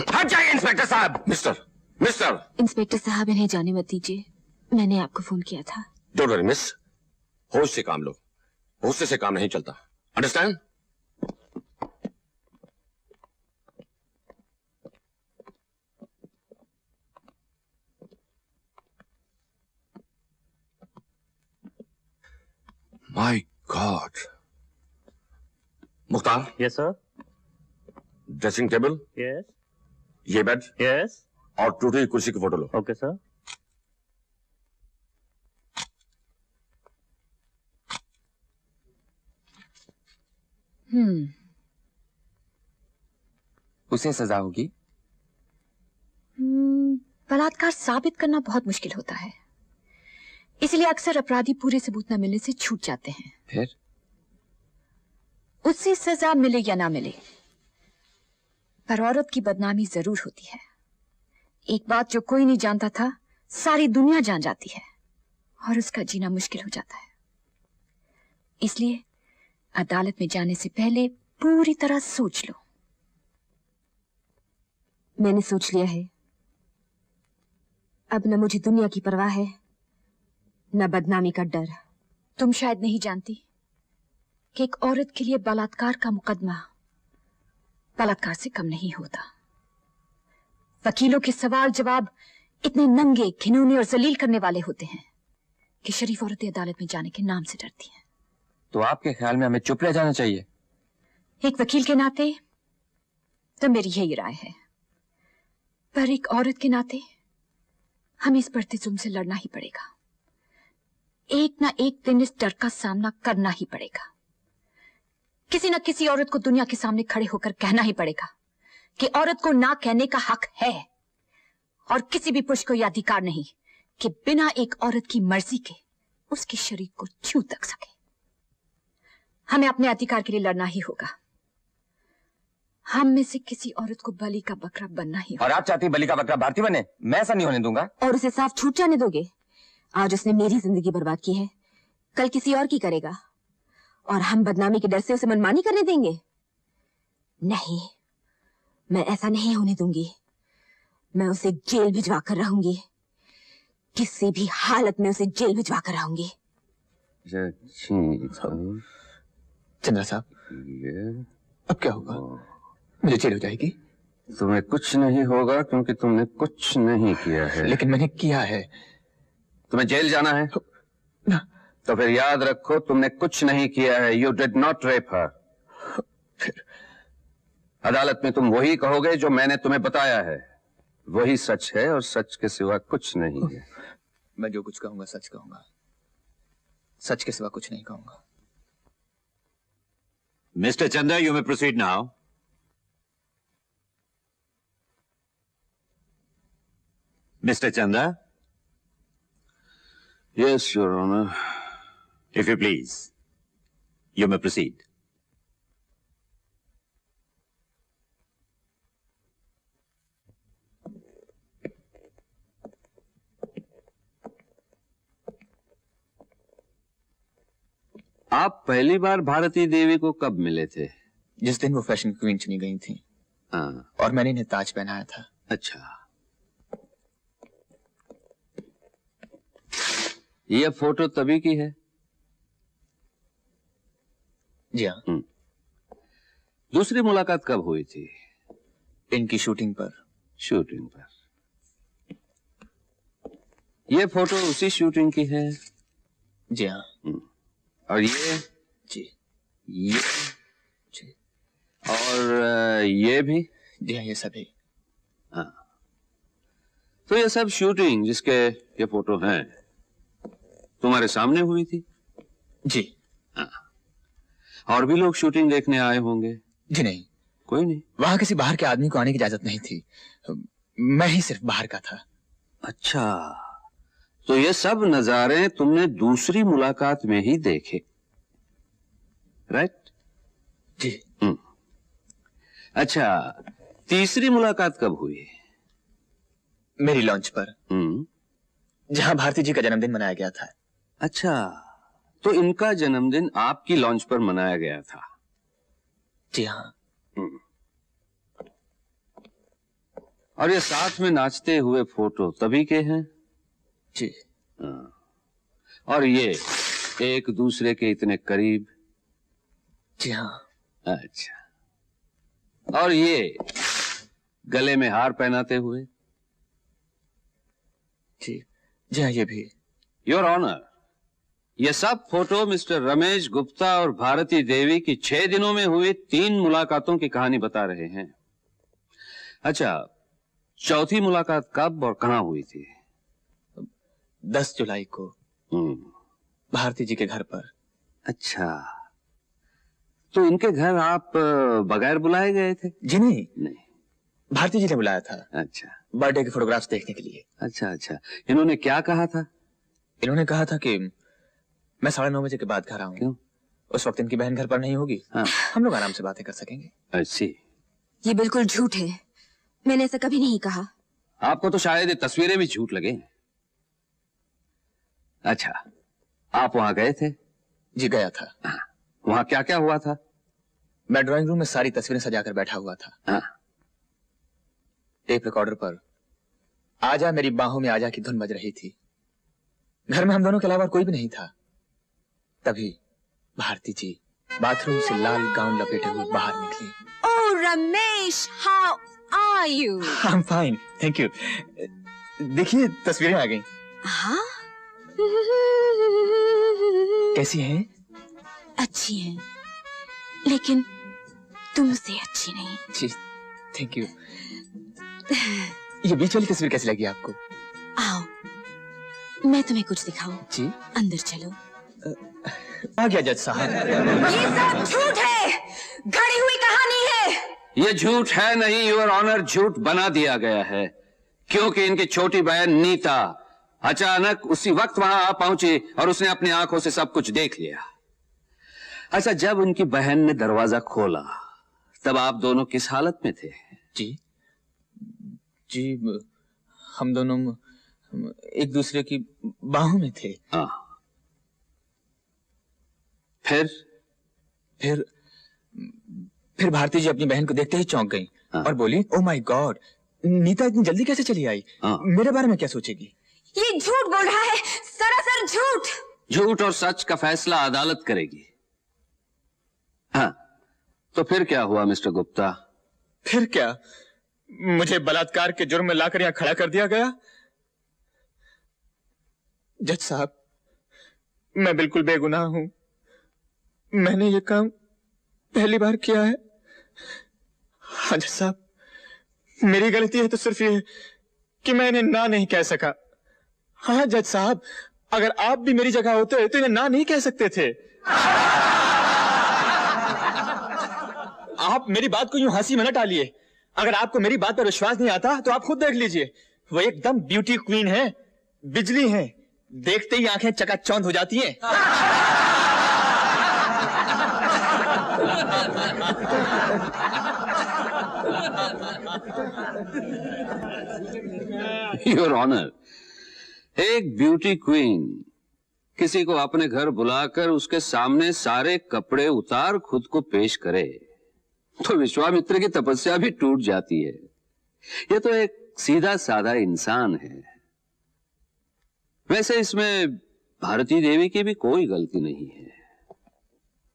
हट जाइए इंस्पेक्टर साहब। मिस्टर इंस्पेक्टर साहब, इन्हें जाने मत दीजिए। मैंने आपको फोन किया था। डोंट वरी मिस, होश से काम लो। गुस्से से काम नहीं चलता, understand? My God. Mukhtar. Yes sir. Dressing table. Yes. ये बेड। यस। और टूटी हुई कुर्सी की फोटो लो। Okay sir. उसे सजा होगी। बलात्कार साबित करना बहुत मुश्किल होता है, इसलिए अक्सर अपराधी पूरे सबूत न मिलने से छूट जाते हैं। फिर उससे सजा मिले या ना मिले, पर औरत की बदनामी जरूर होती है। एक बात जो कोई नहीं जानता था, सारी दुनिया जान जाती है और उसका जीना मुश्किल हो जाता है। इसलिए अदालत में जाने से पहले पूरी तरह सोच लो। मैंने सोच लिया है। अब न मुझे दुनिया की परवाह है, न बदनामी का डर। तुम शायद नहीं जानती कि एक औरत के लिए बलात्कार का मुकदमा बलात्कार से कम नहीं होता। वकीलों के सवाल जवाब इतने नंगे, घिनौने और जलील करने वाले होते हैं कि शरीफ औरतें अदालत में जाने के नाम से डरती हैं। तो आपके ख्याल में हमें चुप रह जाना चाहिए? एक वकील के नाते तो मेरी यही राय है, पर एक औरत के नाते हमें इस बढ़ते जुल्म से लड़ना ही पड़ेगा। एक ना एक दिन इस डर का सामना करना ही पड़ेगा। किसी न किसी औरत को दुनिया के सामने खड़े होकर कहना ही पड़ेगा कि औरत को ना कहने का हक है, और किसी भी पुरुष को यह अधिकार नहीं कि बिना एक औरत की मर्जी के उसके शरीर को छू तक सके। हमें अपने अधिकार के लिए लड़ना ही होगा। हम में से किसी औरत को बलि का बकरा बनना ही होगा। और आप चाहती बलि का बकरा भारती बने? मैं ऐसा नहीं होने दूंगा। और उसे साफ छूट जाने दोगे? आज उसने मेरी जिंदगी बर्बाद की है, कल किसी और की करेगा, और हम बदनामी के डर से उसे मनमानी करने देंगे? नहीं, मैं ऐसा नहीं होने दूंगी। मैं उसे जेल भिजवा कर रहूंगी, किसी भी हालत में उसे जेल भिजवा कर आऊंगी। चंद्रा साहब, ये अब क्या होगा? मुझे जेल हो जाएगी? तुम्हें कुछ नहीं होगा क्योंकि तुमने कुछ नहीं किया है। लेकिन मैंने किया है। तुम्हें जेल जाना है ना। तो फिर याद रखो तुमने कुछ नहीं किया है। यू डिड नॉट रेप हर। फिर अदालत में तुम वही कहोगे जो मैंने तुम्हें बताया है। वही सच है और सच के सिवा कुछ नहीं है। मैं जो कुछ कहूंगा सच कहूंगा, सच के सिवा कुछ नहीं कहूंगा। Mister Chandra, you may proceed now. Mister Chandra? Yes your honour. If you please, you may proceed. आप पहली बार भारती देवी को कब मिले थे? जिस दिन वो फैशन क्वीन चुनी गई थी। हाँ। और मैंने इन्हें ताज पहनाया था। अच्छा, ये फोटो तभी की है? जी हाँ। दूसरी मुलाकात कब हुई थी? इनकी शूटिंग पर। शूटिंग पर। ये फोटो उसी शूटिंग की है? जी हाँ। और ये? जी। ये? जी। और ये भी? जी हाँ, ये सभी। हाँ। तो ये सब शूटिंग जिसके ये फोटो हैं तुम्हारे सामने हुई थी? जी। हाँ। और भी लोग शूटिंग देखने आए होंगे? जी नहीं, कोई नहीं। वहां किसी बाहर के आदमी को आने की इजाजत नहीं थी। मैं ही सिर्फ बाहर का था। अच्छा, तो ये सब नजारे तुमने दूसरी मुलाकात में ही देखे, राइट? जी। अच्छा, तीसरी मुलाकात कब हुई? मेरी लॉन्च पर, जहां भारती जी का जन्मदिन मनाया गया था। अच्छा, तो इनका जन्मदिन आपकी लॉन्च पर मनाया गया था? जी हाँ। और ये साथ में नाचते हुए फोटो तभी के हैं? जी। और ये एक दूसरे के इतने करीब? जी हाँ। अच्छा, और ये गले में हार पहनाते हुए? जी। जी हाँ, ये भी। योर ऑनर, ये सब फोटो मिस्टर रमेश गुप्ता और भारती देवी की 6 दिनों में हुई 3 मुलाकातों की कहानी बता रहे हैं। अच्छा, चौथी मुलाकात कब और कहां हुई थी? 10 जुलाई को भारती जी के घर पर। अच्छा, तो इनके घर आप बगैर बुलाए गए थे? जी नहीं। नहीं, भारती जी ने बुलाया था। अच्छा। बर्थडे के फोटोग्राफ्स देखने के लिए। अच्छा अच्छा, इन्होंने क्या कहा था? इन्होंने कहा था कि मैं 9:30 बजे के बाद घर आऊंगा। क्यों? उस वक्त इनकी बहन घर पर नहीं होगी। हाँ। हम लोग आराम से बातें कर सकेंगे। अच्छी। ये बिल्कुल झूठ है, मैंने ऐसा कभी नहीं कहा। आपको तो शायद ये तस्वीरें भी झूठ लगे। अच्छा, आप वहां गए थे? जी गया था। वहां क्या क्या हुआ था? मैं ड्राइंग रूम में सारी तस्वीरें सजाकर बैठा हुआ था। टेप रिकॉर्डर पर आजा मेरी बाहों में आजा की धुन बज रही थी। घर में हम दोनों के अलावा कोई भी नहीं था। तभी भारती जी बाथरूम से लाल गाउन लपेटे हुए बाहर निकली। Oh Ramesh, how are you? I am fine, thank you. देखिए तस्वीरें आ गई। हाँ? कैसी हैं? अच्छी हैं, लेकिन तुमसे अच्छी नहीं। जी, थैंक यू। ये बीच वाली तस्वीर कैसी लगी आपको? आओ, मैं तुम्हें कुछ दिखाऊं। जी। अंदर चलो। आ गया जज साहब। ये सब झूठ है, गढ़ी हुई कहानी है। ये झूठ है नहीं योर ऑनर, झूठ बना दिया गया है क्योंकि इनकी छोटी बहन नीता अचानक उसी वक्त वहां आ पहुंची और उसने अपनी आंखों से सब कुछ देख लिया। अच्छा, जब उनकी बहन ने दरवाजा खोला तब आप दोनों किस हालत में थे? जी जी, हम दोनों एक दूसरे की बाहों में थे। फिर भारती जी अपनी बहन को देखते ही चौंक गईं और बोली, ओह माय गॉड, नीता इतनी जल्दी कैसे चली आई? मेरे बारे में क्या सोचेगी? ये झूठ बोल रहा है, सरासर झूठ। झूठ और सच का फैसला अदालत करेगी। हाँ, तो फिर क्या हुआ मिस्टर गुप्ता? फिर क्या? मुझे बलात्कार के जुर्म में लाकर यहां खड़ा कर दिया गया। जज साहब, मैं बिल्कुल बेगुनाह हूं। मैंने ये काम पहली बार किया है। हाँ जज साहब, मेरी गलती है तो सिर्फ ये कि मैं इन्हें ना नहीं कह सका। हाँ जज साहब, अगर आप भी मेरी जगह होते तो इन्हें ना नहीं कह सकते थे। आप मेरी बात को यूं हंसी में न टालिए। अगर आपको मेरी बात पर विश्वास नहीं आता तो आप खुद देख लीजिए। वो एकदम ब्यूटी क्वीन है, बिजली है, देखते ही आंखें चकाचौंध हो जाती हैं। योर ऑनर, एक ब्यूटी क्वीन किसी को अपने घर बुलाकर उसके सामने सारे कपड़े उतार खुद को पेश करे तो विश्वामित्र की तपस्या भी टूट जाती है। यह तो एक सीधा साधा इंसान है। वैसे इसमें भारती देवी की भी कोई गलती नहीं है।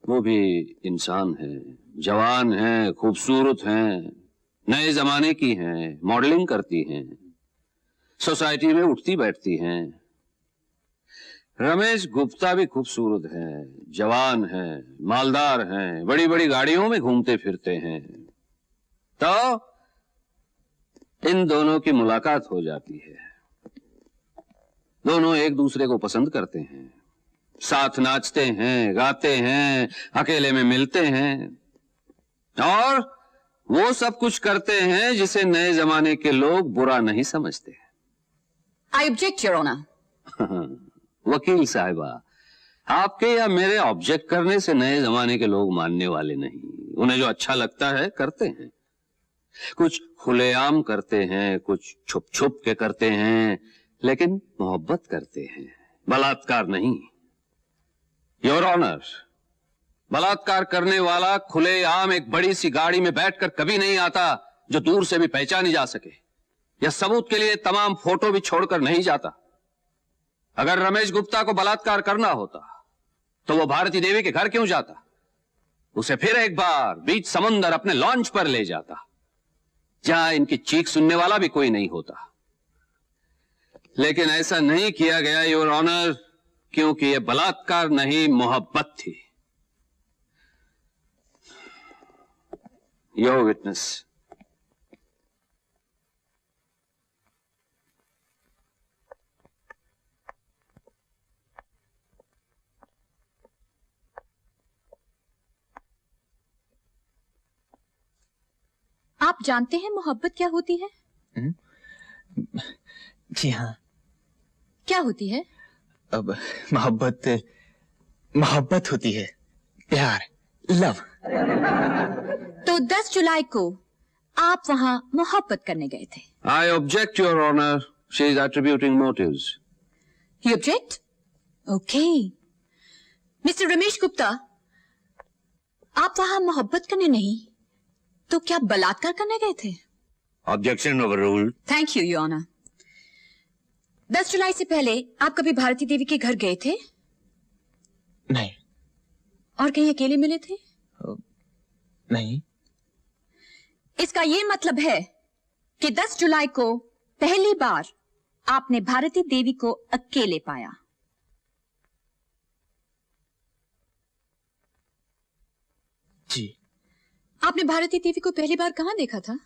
वो भी इंसान है, जवान है, खूबसूरत है, नए जमाने की हैं, मॉडलिंग करती हैं, सोसाइटी में उठती बैठती हैं। रमेश गुप्ता भी खूबसूरत है, जवान है, मालदार हैं, बड़ी बड़ी गाड़ियों में घूमते फिरते हैं। तो इन दोनों की मुलाकात हो जाती है। दोनों एक दूसरे को पसंद करते हैं, साथ नाचते हैं, गाते हैं, अकेले में मिलते हैं और वो सब कुछ करते हैं जिसे नए जमाने के लोग बुरा नहीं समझते। I object your honour. वकील साहिबा, आपके या मेरे ऑब्जेक्ट करने से नए जमाने के लोग मानने वाले नहीं। उन्हें जो अच्छा लगता है करते हैं। कुछ खुलेआम करते हैं, कुछ छुप छुप के करते हैं, लेकिन मोहब्बत करते हैं, बलात्कार नहीं। योर ऑनर, बलात्कार करने वाला खुलेआम एक बड़ी सी गाड़ी में बैठकर कभी नहीं आता जो दूर से भी पहचानी जा सके, या सबूत के लिए तमाम फोटो भी छोड़कर नहीं जाता। अगर रमेश गुप्ता को बलात्कार करना होता तो वो भारती देवी के घर क्यों जाता? उसे फिर एक बार बीच समुंदर अपने लॉन्च पर ले जाता, जहां इनकी चीख सुनने वाला भी कोई नहीं होता। लेकिन ऐसा नहीं किया गया योर ऑनर, क्योंकि यह बलात्कार नहीं, मोहब्बत थी। Your witness. आप जानते हैं मोहब्बत क्या होती है? जी हाँ। क्या होती है? अब मोहब्बत होती है, प्यार, लव। तो 10 जुलाई को आप वहां मोहब्बत करने गए थे। I object, Your Honor. She is attributing motives. You object? Okay. Mister Ramesh Gupta, आप वहां मोहब्बत करने नहीं तो क्या बलात्कार करने गए थे? Objection overruled. Thank you your honour. 10 जुलाई से पहले आप कभी भारती देवी के घर गए थे? नहीं। और कहीं अकेले मिले थे? नहीं। इसका ये मतलब है कि 10 जुलाई को पहली बार आपने भारती देवी को अकेले पाया। जी। आपने भारती देवी को पहली बार कहां देखा था?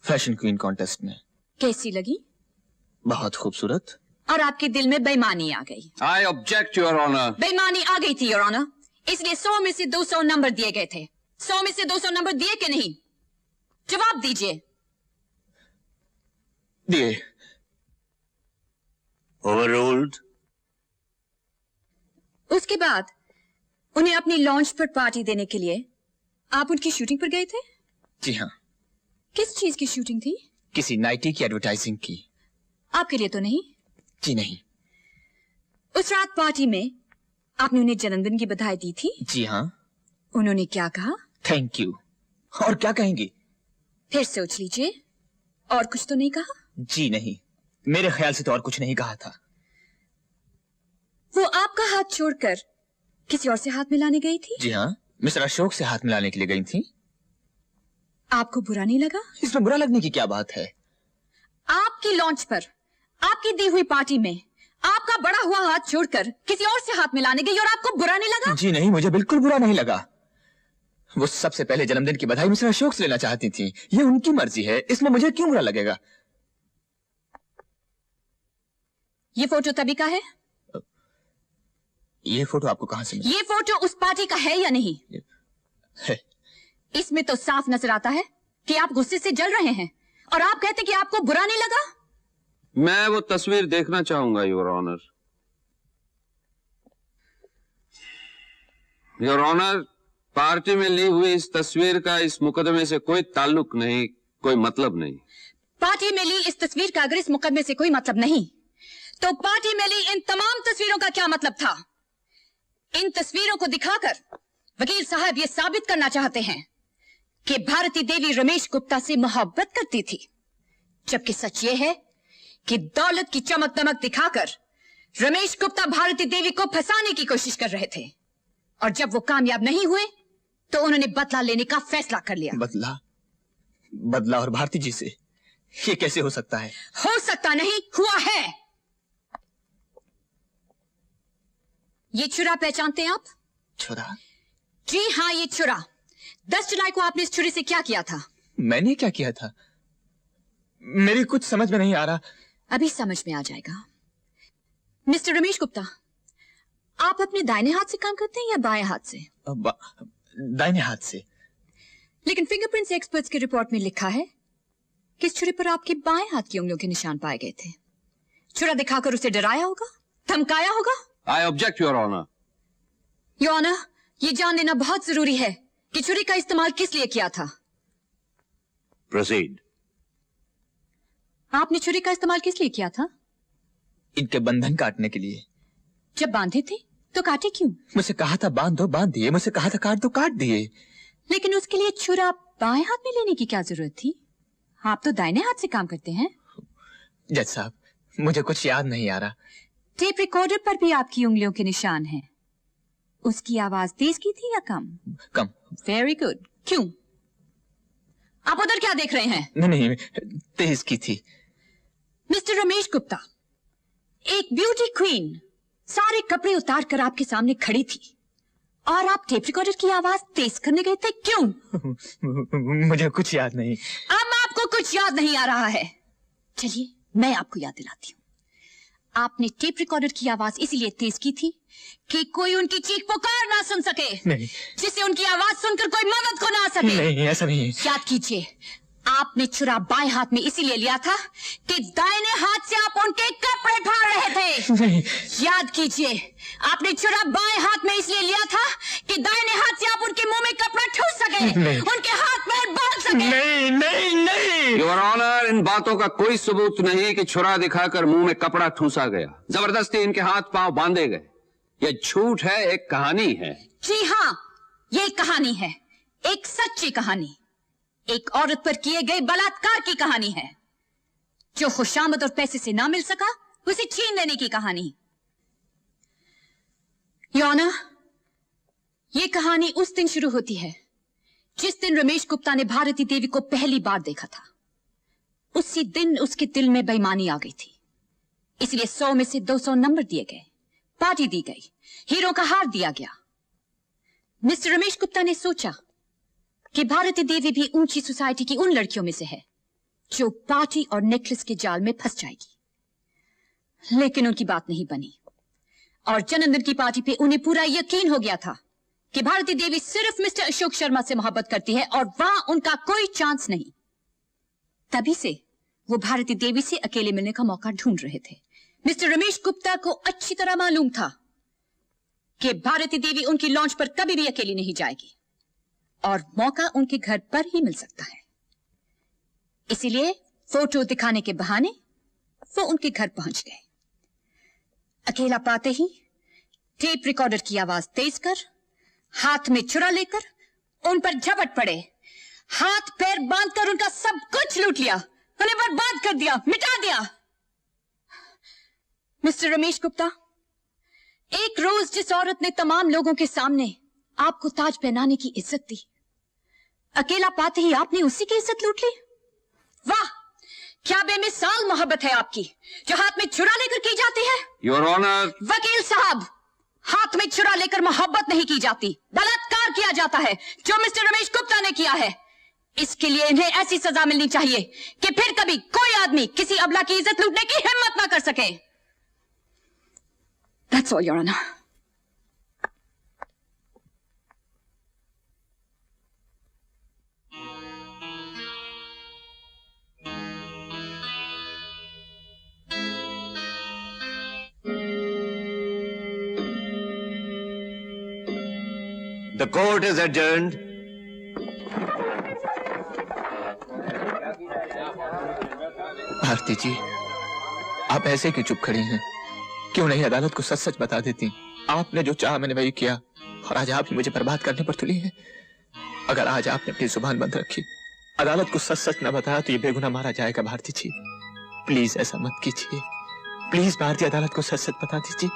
फैशन क्वीन कॉन्टेस्ट में। कैसी लगी? बहुत खूबसूरत। और आपके दिल में बेईमानी आ गई? I object, Your Honor. बेईमानी आ गई थी योर ऑनर, इसलिए 100 में से 200 नंबर दिए गए थे। 100 में से 200 नंबर दिए कि नहीं? जवाब दीजिए। दिए। ओवररूल्ड। उसके बाद उन्हें अपनी लॉन्च पर पार्टी देने के लिए आप उनकी शूटिंग पर गए थे? जी हाँ। किस चीज की शूटिंग थी? किसी नाइटी की एडवर्टाइजिंग की। आपके लिए तो नहीं? जी नहीं। उस रात पार्टी में आपने उन्हें जन्मदिन की बधाई दी थी? जी हाँ। उन्होंने क्या कहा? Thank you. और क्या कहेंगी? फिर सोच लीजिए। और कुछ तो नहीं कहा? जी नहीं। मेरे ख्याल से तो और कुछ नहीं कहा था। वो आपका हाथ छोड़कर किसी और से हाथ मिलाने गई थी? जी हाँ, मिस्टर अशोक से हाथ मिलाने के लिए गई थी। आपको बुरा नहीं लगा? इसमें बुरा लगने की क्या बात है? आपकी लॉन्च पर, आपकी दी हुई पार्टी में आपका बड़ा हुआ हाथ छोड़कर किसी और से हाथ मिलाने गई और आपको बुरा नहीं लगा? जी नहीं, मुझे बिल्कुल बुरा नहीं लगा। वो सबसे पहले जन्मदिन की बधाई मिस्टर अशोक से लेना चाहती थी। ये उनकी मर्जी है, इसमें मुझे क्यों बुरा लगेगा? ये फोटो तभी का है? ये फोटो आपको कहां से मिला? ये फोटो उस पार्टी का है या नहीं? है। इसमें तो साफ नजर आता है कि आप गुस्से से जल रहे हैं और आप कहते कि आपको बुरा नहीं लगा। मैं वो तस्वीर देखना चाहूंगा your honour. Your honour, party में ली हुई इस तस्वीर का इस मुकदमे से कोई ताल्लुक नहीं, कोई मतलब नहीं। पार्टी में ली इस तस्वीर का अगर इस मुकदमे से कोई मतलब नहीं, तो पार्टी में ली इन तमाम तस्वीरों का क्या मतलब था? इन तस्वीरों को दिखाकर वकील साहब ये साबित करना चाहते हैं कि भारती देवी रमेश गुप्ता से मोहब्बत करती थी, जबकि सच ये है कि दौलत की चमक दमक दिखाकर रमेश गुप्ता भारती देवी को फंसाने की कोशिश कर रहे थे, और जब वो कामयाब नहीं हुए तो उन्होंने बदला लेने का फैसला कर लिया। बदला और भारती जी से? ये कैसे हो सकता है? हो सकता नहीं, हुआ है। ये छुरा पहचानते हैं आप? छुरा? जी हाँ, ये छुरा। 10 जुलाई को आपने इस छुरी से क्या किया था? मैंने क्या किया था? मेरी कुछ समझ में नहीं आ रहा। अभी समझ में आ जाएगा। मिस्टर रमेश गुप्ता, आप अपने दाहिने हाथ से काम करते हैं या बाएं हाथ से? दाहिने हाथ से। लेकिन फिंगरप्रिंट्स एक्सपर्ट्स की रिपोर्ट में लिखा है कि इस छुरी पर आपके बाएं हाथ की उंगलियों के निशान पाए गए थे। छुरा दिखाकर उसे डराया होगा, धमकाया होगा। I object your honour. Your honour, ये जान लेना बहुत जरूरी है कि छुरी का इस्तेमाल किस लिए किया था। प्रोसीड। आपने छुरी का इस्तेमाल किस लिए किया था? इनके बंधन काटने के लिए। जब बांधे थे तो काटे क्यों? मुझसे कहा था बांध दो, बांध दिए। मुझसे कहा था काट दो, काट दिए। लेकिन उसके लिए छुरा बाएं हाथ में लेने की क्या जरूरत थी? आप तो दाहिने हाथ से काम करते हैं। जज साहब, मुझे कुछ याद नहीं आ रहा। टेप रिकॉर्डर पर भी आपकी उंगलियों के निशान हैं। उसकी आवाज तेज की थी या कम? कम। Very good. क्यों? आप उधर क्या देख रहे हैं? नहीं, तेज की थी। मिस्टर रमेश गुप्ता, एक ब्यूटी क्वीन सारे कपड़े उतार कर आपके सामने खड़ी थी और आप टेप रिकॉर्डर की आवाज तेज करने गए थे। क्यों? मुझे कुछ याद नहीं। अब आपको कुछ याद नहीं आ रहा है। चलिए मैं आपको याद दिलाती हूँ। आपने टेप रिकॉर्डर की आवाज इसीलिए तेज की थी कि कोई उनकी चीख पुकार ना सुन सके, नहीं, जिससे उनकी आवाज सुनकर कोई मदद को ना आ सके। नहीं, ऐसा नहीं है। याद कीजिए, आपने छुरा बाएं हाथ में इसीलिए लिया था कि दाहिने हाथ से आप उनके कपड़े फाड़ रहे थे। नहीं। याद कीजिए, आपने छुरा बाएं हाथ में इसलिए लिया था कि दाहिने हाथ से आप उनके मुंह में कपड़ा ठूस सके, उनके हाथ पैर बांध सके। नहीं, नहीं, नहीं। योर ऑनर, इन बातों का कोई सबूत नहीं कि छुरा दिखाकर मुंह में कपड़ा ठूसा गया, जबरदस्ती इनके हाथ पांव बांधे गए। ये झूठ है, एक कहानी है। जी हाँ, ये एक कहानी है, एक सच्ची कहानी, एक औरत पर किए गए बलात्कार की कहानी है। जो खुशामद और पैसे से ना मिल सका, उसे छीन लेने की कहानी। योर ऑनर, ये कहानी उस दिन शुरू होती है जिस दिन रमेश गुप्ता ने भारती देवी को पहली बार देखा था। उसी दिन उसके दिल में बेईमानी आ गई थी, इसलिए 100 में से 200 नंबर दिए गए, पार्टी दी गई, हीरो का हार दिया गया। मिस्टर रमेश गुप्ता ने सोचा कि भारती देवी भी ऊंची सोसाइटी की उन लड़कियों में से है जो पार्टी और नेकलेस के जाल में फंस जाएगी। लेकिन उनकी बात नहीं बनी और जन्मदिन की पार्टी पे उन्हें पूरा यकीन हो गया था कि भारती देवी सिर्फ मिस्टर अशोक शर्मा से मोहब्बत करती है और वहां उनका कोई चांस नहीं। तभी से वो भारती देवी से अकेले मिलने का मौका ढूंढ रहे थे। मिस्टर रमेश गुप्ता को अच्छी तरह मालूम था कि भारती देवी उनकी लॉन्च पर कभी भी अकेली नहीं जाएगी और मौका उनके घर पर ही मिल सकता है। इसीलिए फोटो दिखाने के बहाने वो उनके घर पहुंच गए। अकेला पाते ही टेप रिकॉर्डर की आवाज तेज कर, हाथ में छुरा लेकर उन पर झपट पड़े, हाथ पैर बांधकर उनका सब कुछ लूट लिया, उन्हें बर्बाद कर दिया, मिटा दिया। मिस्टर रमेश गुप्ता, एक रोज जिस औरत ने तमाम लोगों के सामने आपको ताज पहनाने की इज्जत दी, अकेला पाते ही आपने उसी की इज्जत लूट ली। वाह, क्या बेमिसाल मोहब्बत है आपकी, जो हाथ में छुरा लेकर की जाती है। Your honour. वकील साहब, हाथ में छुरा लेकर मोहब्बत नहीं की जाती, बलात्कार किया जाता है, जो मिस्टर रमेश गुप्ता ने किया है। इसके लिए इन्हें ऐसी सजा मिलनी चाहिए कि फिर कभी कोई आदमी किसी अबला की इज्जत लूटने की हिम्मत ना कर सके। That's all, Your Honor. The court is adjourned. Bharti जी, आप ऐसे क्यों चुप खड़ी हैं? क्यों नहीं अदालत को सच सच बता देती? आपने जो चाहा मैंने वही किया, और आज आप ही मुझे बर्बाद करने पर तुली हैं। अगर आज आपने अपनी जुबान बंद रखी, अदालत को सच सच न बताया, तो ये बेगुनाह मारा जाएगा। भारती जी, प्लीज ऐसा मत कीजिए। प्लीज भारतीय अदालत को सच सच बता दीजिए।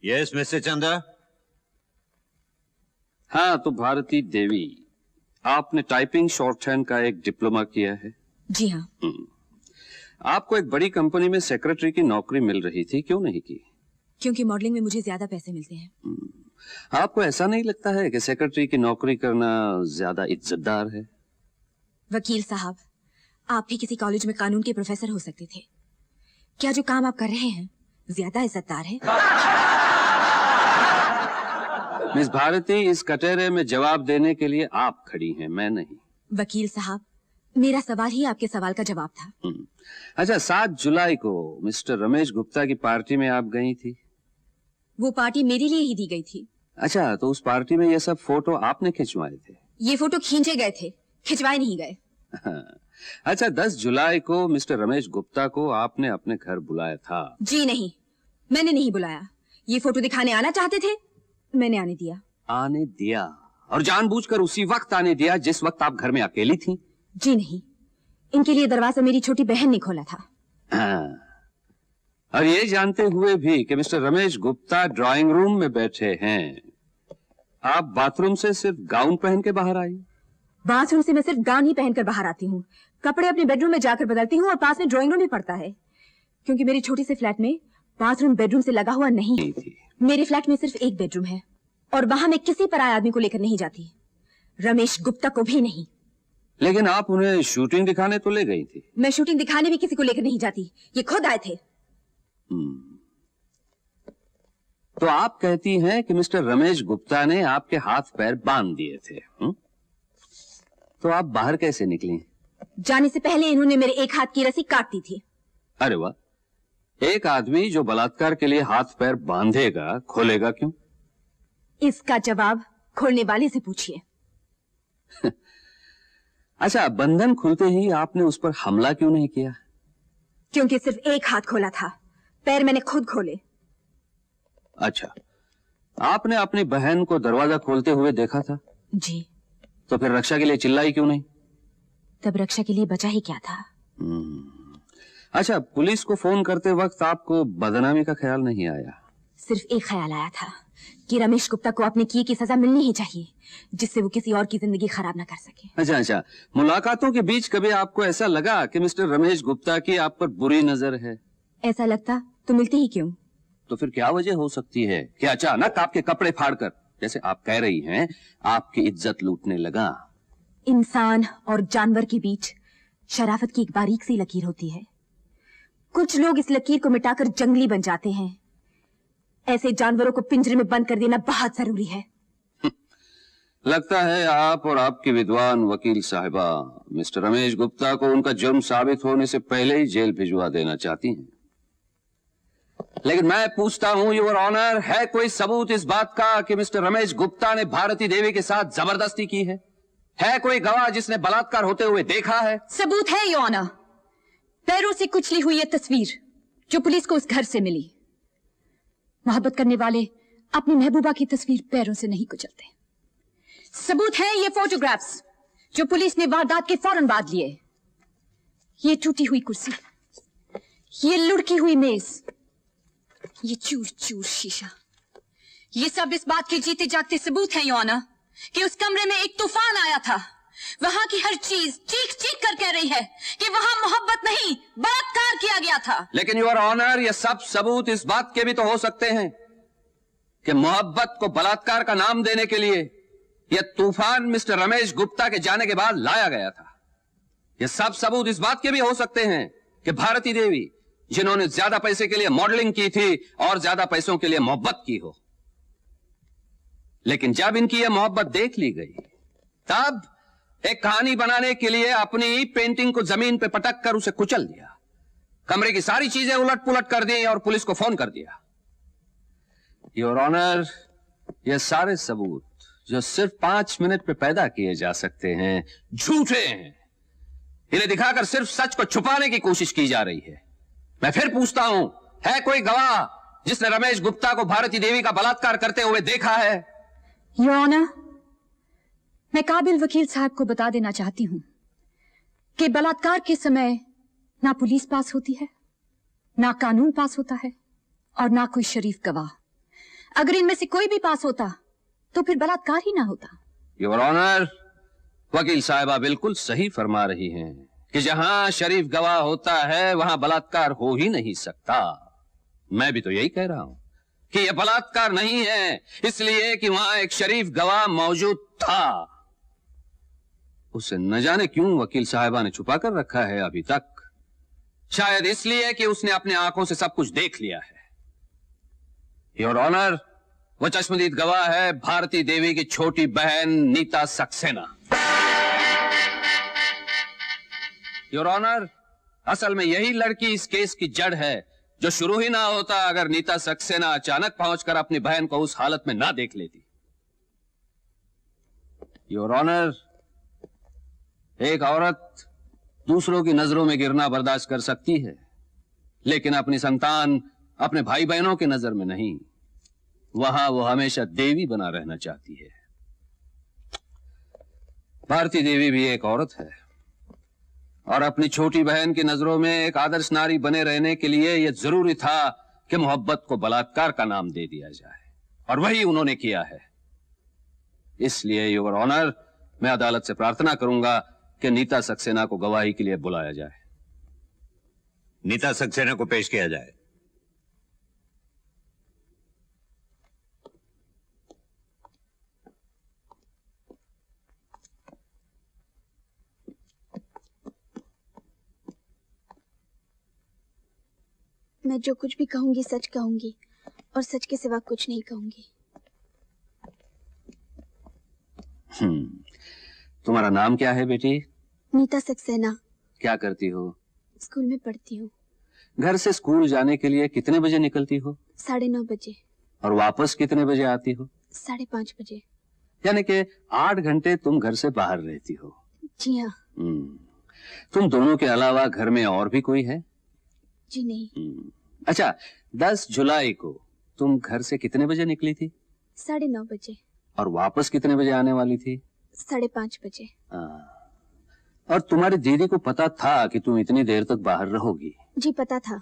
Yes mister Chandra. हाँ, तो भारती देवी, आपने टाइपिंग शॉर्टहैंड का एक डिप्लोमा किया है? जी हाँ। आपको एक बड़ी कंपनी में सेक्रेटरी की नौकरी मिल रही थी, क्यों नहीं की? क्योंकि मॉडलिंग में मुझे ज्यादा पैसे मिलते हैं। आपको ऐसा नहीं लगता है कि सेक्रेटरी की नौकरी करना ज्यादा इज्जतदार है? वकील साहब, आप भी किसी कॉलेज में कानून के प्रोफेसर हो सकते थे। क्या जो काम आप कर रहे हैं ज्यादा इज्जतदार है? मिस भारती, इस कटहरे में जवाब देने के लिए आप खड़ी हैं, मैं नहीं। वकील साहब, मेरा सवाल ही आपके सवाल का जवाब था। अच्छा, 7 जुलाई को मिस्टर रमेश गुप्ता की पार्टी में आप गई थी? वो पार्टी मेरे लिए ही दी गई थी। अच्छा, तो उस पार्टी में ये सब फोटो आपने खिंचवाए थे? ये फोटो खींचे गए थे, खिंचवाए नहीं गए। अच्छा, 10 जुलाई को मिस्टर रमेश गुप्ता को आपने अपने घर बुलाया था? जी नहीं, मैंने नहीं बुलाया। ये फोटो दिखाने आना चाहते थे, मैंने आने दिया। आने दिया? और जानबूझकर उसी वक्त आने दिया जिस वक्त आप घर में अकेली थी? जी नहीं, इनके लिए दरवाजा मेरी छोटी बहन ने खोला था। हाँ। और ये जानते हुए भी कि mister Ramesh Gupta drawing room में बैठे हैं, आप बाथरूम से सिर्फ गाउन पहन के बाहर आई? बाथरूम से मैं सिर्फ गाउन ही पहनकर बाहर आती हूँ। कपड़े अपने बेडरूम में जाकर बदलती हूँ, और पास में ड्राइंग रूम भी पड़ता है, क्योंकि मेरी छोटी से फ्लैट में बाथरूम बेडरूम से लगा हुआ नहीं थी। मेरे फ्लैट में सिर्फ एक बेडरूम है, और वहां मैं किसी पराये आदमी को लेकर नहीं जाती, रमेश गुप्ता को भी नहीं। लेकिन आप उन्हें शूटिंग दिखाने तो ले गई थी? मैं शूटिंग दिखाने भी किसी को लेकर नहीं जाती, ये खुद आए थे। तो आप कहती हैं कि मिस्टर रमेश गुप्ता ने आपके हाथ पैर बांध दिए थे? तो आप बाहर कैसे निकली? जाने से पहले इन्होंने मेरे एक हाथ की रस्सी काट दी थी। अरे वाह, एक आदमी जो बलात्कार के लिए हाथ पैर बांधेगा, खोलेगा क्यों? इसका जवाब खोलने वाले से पूछिए। अच्छा, बंधन खुलते ही आपने उस पर हमला क्यों नहीं किया? क्योंकि सिर्फ एक हाथ खोला था, पैर मैंने खुद खोले। अच्छा, आपने अपनी बहन को दरवाजा खोलते हुए देखा था? जी। तो फिर रक्षा के लिए चिल्लाई क्यों नहीं? तब रक्षा के लिए बचा ही क्या था? अच्छा, पुलिस को फोन करते वक्त आपको बदनामी का ख्याल नहीं आया? सिर्फ एक ख्याल आया था कि रमेश गुप्ता को अपने किए की सजा मिलनी ही चाहिए, जिससे वो किसी और की जिंदगी खराब ना कर सके। अच्छा, मुलाकातों के बीच कभी आपको ऐसा लगा कि मिस्टर रमेश गुप्ता की आप पर बुरी नजर है? ऐसा लगता तो मिलते ही क्यों? तो फिर क्या वजह हो सकती है कि अचानक आपके कपड़े फाड़कर, जैसे आप कह रही हैं, आपकी इज्जत लूटने लगा? इंसान और जानवर के बीच शराफत की एक बारीक सी लकीर होती है। कुछ लोग इस लकीर को मिटाकर जंगली बन जाते हैं, ऐसे जानवरों को पिंजरे में बंद कर देना बहुत जरूरी है। लगता है आप और आपकी विद्वान वकील साहिबा मिस्टर रमेश गुप्ता को उनका जुर्म साबित होने से पहले ही जेल भिजवा देना चाहती हैं। लेकिन मैं पूछता हूं योर ऑनर, है कोई सबूत इस बात का कि मिस्टर रमेश गुप्ता ने भारती देवी के साथ जबरदस्ती की है? है कोई गवाह जिसने बलात्कार होते हुए देखा है? सबूत है योर ऑनर। पैरों से कुचली हुई ये तस्वीर जो पुलिस को उस घर से मिली। मोहब्बत करने वाले अपनी महबूबा की तस्वीर पैरों से नहीं कुचलते। सबूत है ये फोटोग्राफ्स जो पुलिस ने वारदात के फौरन बाद लिए। ये टूटी हुई कुर्सी, ये लुढ़की हुई मेज, ये चूर चूर शीशा, ये सब इस बात के जीते जागते सबूत हैं योर ऑनर कि उस कमरे में एक तूफान आया था। वहां की हर चीज चीख चीख कर कह रही है कि वहां मोहब्बत नहीं बलात्कार किया गया था। लेकिन योर ऑनर, ये सब सबूत इस बात के भी तो हो सकते हैं कि मोहब्बत को बलात्कार का नाम देने के लिए यह तूफान मिस्टर रमेश गुप्ता के जाने के बाद लाया गया था। ये सब सबूत इस बात के भी हो सकते हैं कि भारती देवी, जिन्होंने ज्यादा पैसे के लिए मॉडलिंग की थी और ज्यादा पैसों के लिए मोहब्बत की हो, लेकिन जब इनकी यह मोहब्बत देख ली गई तब एक कहानी बनाने के लिए अपनी पेंटिंग को जमीन पे पटक कर उसे कुचल दिया, कमरे की सारी चीजें उलट पुलट कर दी और पुलिस को फोन कर दिया। योर ऑनर, ये सारे सबूत जो सिर्फ 5 मिनट पे पैदा किए जा सकते हैं झूठे हैं। इन्हें दिखाकर सिर्फ सच को छुपाने की कोशिश की जा रही है। मैं फिर पूछता हूं, है कोई गवाह जिसने रमेश गुप्ता को भारती देवी का बलात्कार करते हुए देखा है? योर ऑनर, मैं काबिल वकील साहब को बता देना चाहती हूं कि बलात्कार के समय ना पुलिस पास होती है, ना कानून पास होता है और ना कोई शरीफ गवाह। अगर इनमें से कोई भी पास होता तो फिर बलात्कार ही ना होता। योर ऑनर, वकील साहिबा बिल्कुल सही फरमा रही हैं कि जहां शरीफ गवाह होता है वहां बलात्कार हो ही नहीं सकता। मैं भी तो यही कह रहा हूं कि यह बलात्कार नहीं है, इसलिए कि वहां एक शरीफ गवाह मौजूद था। उसे न जाने क्यों वकील साहिबा ने छुपा कर रखा है अभी तक। शायद इसलिए कि उसने अपने आंखों से सब कुछ देख लिया है। योर ऑनर, वो चश्मदीद गवाह है भारती देवी की छोटी बहन नीता सक्सेना। योर ऑनर, असल में यही लड़की इस केस की जड़ है, जो शुरू ही ना होता अगर नीता सक्सेना अचानक पहुंचकर अपनी बहन को उस हालत में ना देख लेती। योर ऑनर, एक औरत दूसरों की नजरों में गिरना बर्दाश्त कर सकती है, लेकिन अपनी संतान, अपने भाई बहनों की नजर में नहीं। वहां वो हमेशा देवी बना रहना चाहती है। भारती देवी भी एक औरत है और अपनी छोटी बहन की नजरों में एक आदर्श नारी बने रहने के लिए यह जरूरी था कि मोहब्बत को बलात्कार का नाम दे दिया जाए, और वही उन्होंने किया है। इसलिए योर ऑनर, मैं अदालत से प्रार्थना करूंगा कि नीता सक्सेना को गवाही के लिए बुलाया जाए। नीता सक्सेना को पेश किया जाए। मैं जो कुछ भी कहूंगी सच कहूंगी और सच के सिवा कुछ नहीं कहूंगी। तुम्हारा नाम क्या है बेटी? नीता सक्सेना। क्या करती हो? स्कूल में पढ़ती हूँ। घर से स्कूल जाने के लिए कितने बजे निकलती हो? 9:30 बजे। और वापस कितने बजे आती हो? 5:30 बजे। यानी कि 8 घंटे तुम घर से बाहर रहती हो। जी हाँ। तुम दोनों के अलावा घर में और भी कोई है? जी नहीं। अच्छा, 10 जुलाई को तुम घर से कितने बजे निकली थी? 9:30 बजे। और वापस कितने बजे आने वाली थी? 5:30 बजे। और तुम्हारी दीदी को पता था कि तुम इतनी देर तक बाहर रहोगी? जी पता था।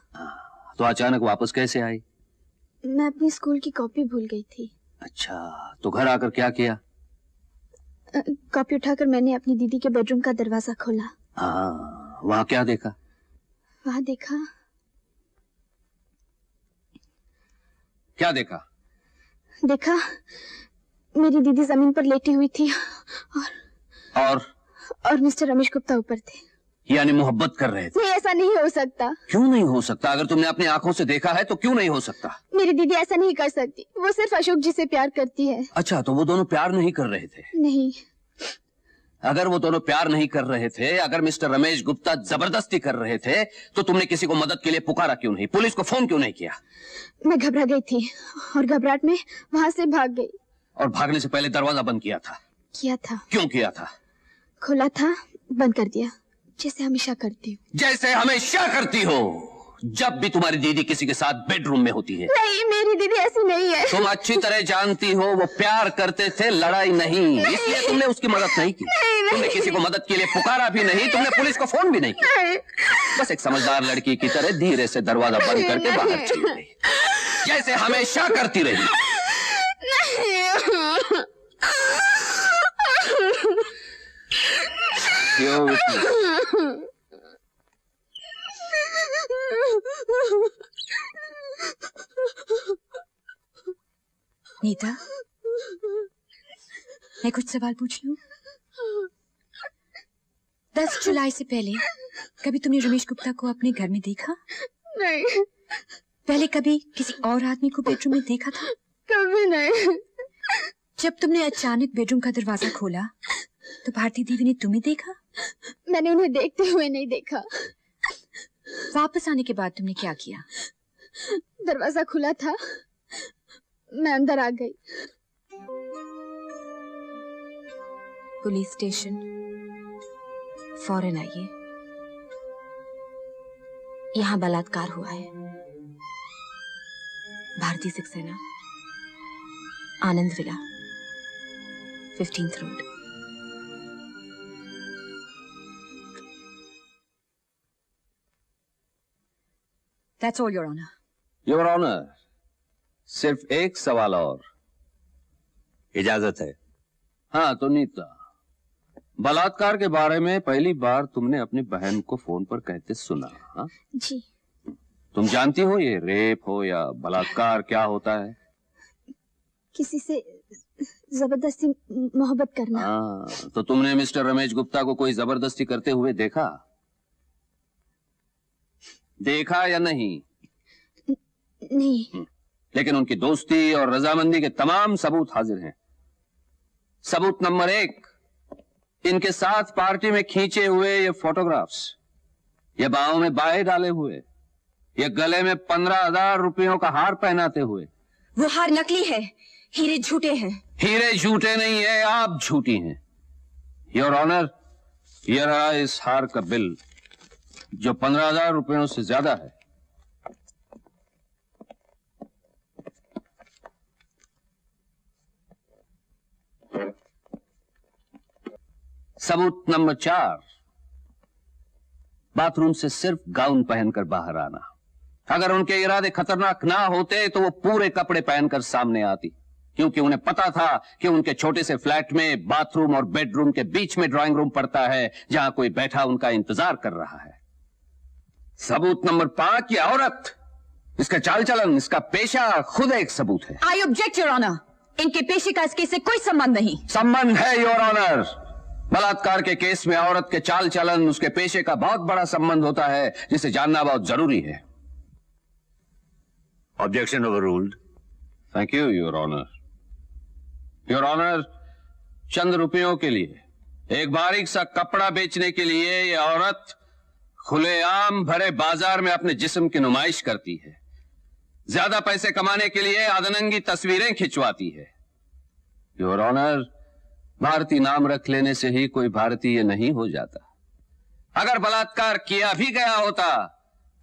तो अचानक वापस कैसे आई? मैं अपनी स्कूल की कॉपी भूल गई थी। अच्छा, तो घर आकर क्या किया? कॉपी उठाकर मैंने अपनी दीदी के बेडरूम का दरवाजा खोला। वहाँ क्या देखा? वहाँ देखा। क्या देखा? देखा मेरी दीदी जमीन पर लेटी हुई थी और मिस्टर रमेश गुप्ता ऊपर थे। यानी मोहब्बत कर रहे थे। नहीं, ऐसा नहीं हो सकता। क्यों नहीं हो सकता? अगर तुमने अपनी आंखों से देखा है तो क्यों नहीं हो सकता? मेरी दीदी ऐसा नहीं कर सकती, वो सिर्फ अशोक जी से प्यार करती है। अच्छा, तो वो दोनों प्यार नहीं कर रहे थे? नहीं। अगर वो दोनों प्यार नहीं कर रहे थे, अगर मिस्टर रमेश गुप्ता जबरदस्ती कर रहे थे, तो तुमने किसी को मदद के लिए पुकारा क्यों नहीं? पुलिस को फोन क्यों नहीं किया? मैं घबरा गई थी और घबराहट में वहाँ से भाग गई। और भागने से पहले दरवाजा बंद किया था? किया था। क्यों किया था? खुला था, बंद कर दिया, जैसे हमेशा करती हूँ। जैसे हमेशा करती हो जब भी तुम्हारी दीदी किसी के साथ बेडरूम में होती है। नहीं, मेरी दीदी ऐसी नहीं है। तुम अच्छी तरह जानती हो वो प्यार करते थे, लड़ाई नहीं, इसलिए तुमने उसकी मदद नहीं की। तुमने किसी को मदद के लिए पुकारा भी नहीं, तुमने पुलिस को फोन भी नहीं किया। बस एक समझदार लड़की की तरह धीरे से दरवाजा बंद करके बाहर चली गई, जैसे हमेशा करती रही। नीता, मैं कुछ सवाल पूछ लूं? 10 जुलाई से पहले कभी तुमने रमेश गुप्ता को अपने घर में देखा? नहीं। पहले कभी किसी और आदमी को बेडरूम में देखा था? कभी नहीं। जब तुमने अचानक बेडरूम का दरवाजा खोला तो भारती देवी ने तुम्हें देखा? मैंने उन्हें देखते हुए नहीं देखा। वापस आने के बाद तुमने क्या किया? दरवाजा खुला था, मैं अंदर आ गई। पुलिस स्टेशन फौरन आइए, यहाँ बलात्कार हुआ है। Bhartiya Saxena, Anand villa, 15th road. That's all, Your Honor. Your Honor, सिर्फ एक सवाल और। इजाजत है? हाँ तो नीता, बलात्कार के बारे में पहली बार तुमने अपनी बहन को फोन पर कहते सुना? हाँ जी। तुम जानती हो ये रेप हो या बलात्कार क्या होता है? किसी से जबरदस्ती मोहब्बत करना। हाँ, तो तुमने मिस्टर रमेश गुप्ता को कोई जबरदस्ती करते हुए देखा? देखा या नहीं? नहीं। लेकिन उनकी दोस्ती और रजामंदी के तमाम सबूत हाजिर हैं। सबूत नंबर 1, इनके साथ पार्टी में खींचे हुए ये फोटोग्राफ्स, ये बाहों में बाहें डाले हुए, ये गले में 15,000 रुपयों का हार पहनाते हुए। वो हार नकली है, हीरे झूठे हैं। हीरे झूठे नहीं है, आप झूठी हैं। योर ऑनर, ये रहा इस हार का बिल जो 15,000 रुपयों से ज्यादा है। सबूत नंबर 4, बाथरूम से सिर्फ गाउन पहनकर बाहर आना। अगर उनके इरादे खतरनाक ना होते तो वो पूरे कपड़े पहनकर सामने आती, क्योंकि उन्हें पता था कि उनके छोटे से फ्लैट में बाथरूम और बेडरूम के बीच में ड्राइंग रूम पड़ता है, जहां कोई बैठा उनका इंतजार कर रहा है। सबूत नंबर 5, ये औरत, इसका चाल चलन, इसका पेशा खुद एक सबूत है। आई ऑब्जेक्ट योर ऑनर, इनके पेशे का इस केस से कोई संबंध नहीं। संबंध है योर ऑनर। बलात्कार के केस में औरत के चाल चलन, उसके पेशे का बहुत बड़ा संबंध होता है, जिसे जानना बहुत जरूरी है। Objection overruled. Thank you your honour. Your honour, चंद रुपयों के लिए, एक बारीक सा कपड़ा बेचने के लिए यह औरत खुलेआम भरे बाजार में अपने जिस्म की नुमाइश करती है। ज्यादा पैसे कमाने के लिए अदनंगी तस्वीरें खिंचवाती है। योर ऑनर, भारतीय नाम रख लेने से ही कोई भारतीय नहीं हो जाता। अगर बलात्कार किया भी गया होता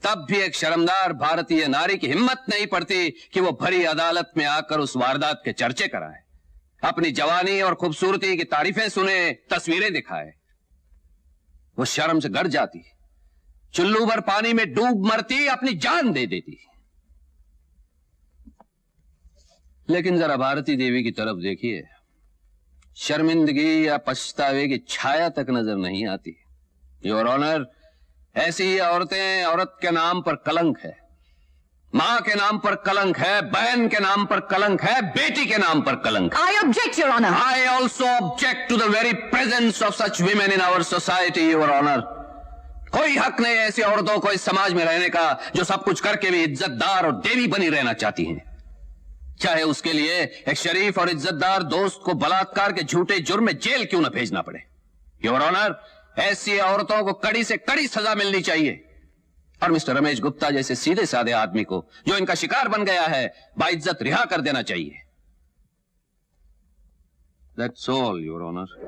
तब भी एक शर्मदार भारतीय नारी की हिम्मत नहीं पड़ती कि वो भरी अदालत में आकर उस वारदात के चर्चे कराए, अपनी जवानी और खूबसूरती की तारीफें सुने, तस्वीरें दिखाए। वो शर्म से गड़ जाती, चुल्लू भर पानी में डूब मरती, अपनी जान दे देती। लेकिन जरा भारती देवी की तरफ देखिए, शर्मिंदगी या पछतावे की छाया तक नजर नहीं आती। योर ऑनर, ऐसी ही औरतें, औरत के नाम पर कलंक है, मां के नाम पर कलंक है, बहन के नाम पर कलंक है, बेटी के नाम पर कलंक। I object your honour. I also object to the very presence of such women in our society, Your Honor. कोई हक नहीं ऐसी औरतों को इस समाज में रहने का जो सब कुछ करके भी इज्जतदार और देवी बनी रहना चाहती हैं, चाहे उसके लिए एक शरीफ और इज्जतदार दोस्त को बलात्कार के झूठे जुर्म में जेल क्यों न भेजना पड़े। योर ऑनर, ऐसी औरतों को कड़ी से कड़ी सजा मिलनी चाहिए और मिस्टर रमेश गुप्ता जैसे सीधे साधे आदमी को जो इनका शिकार बन गया है बाइज्जत रिहा कर देना चाहिए। That's all your honour.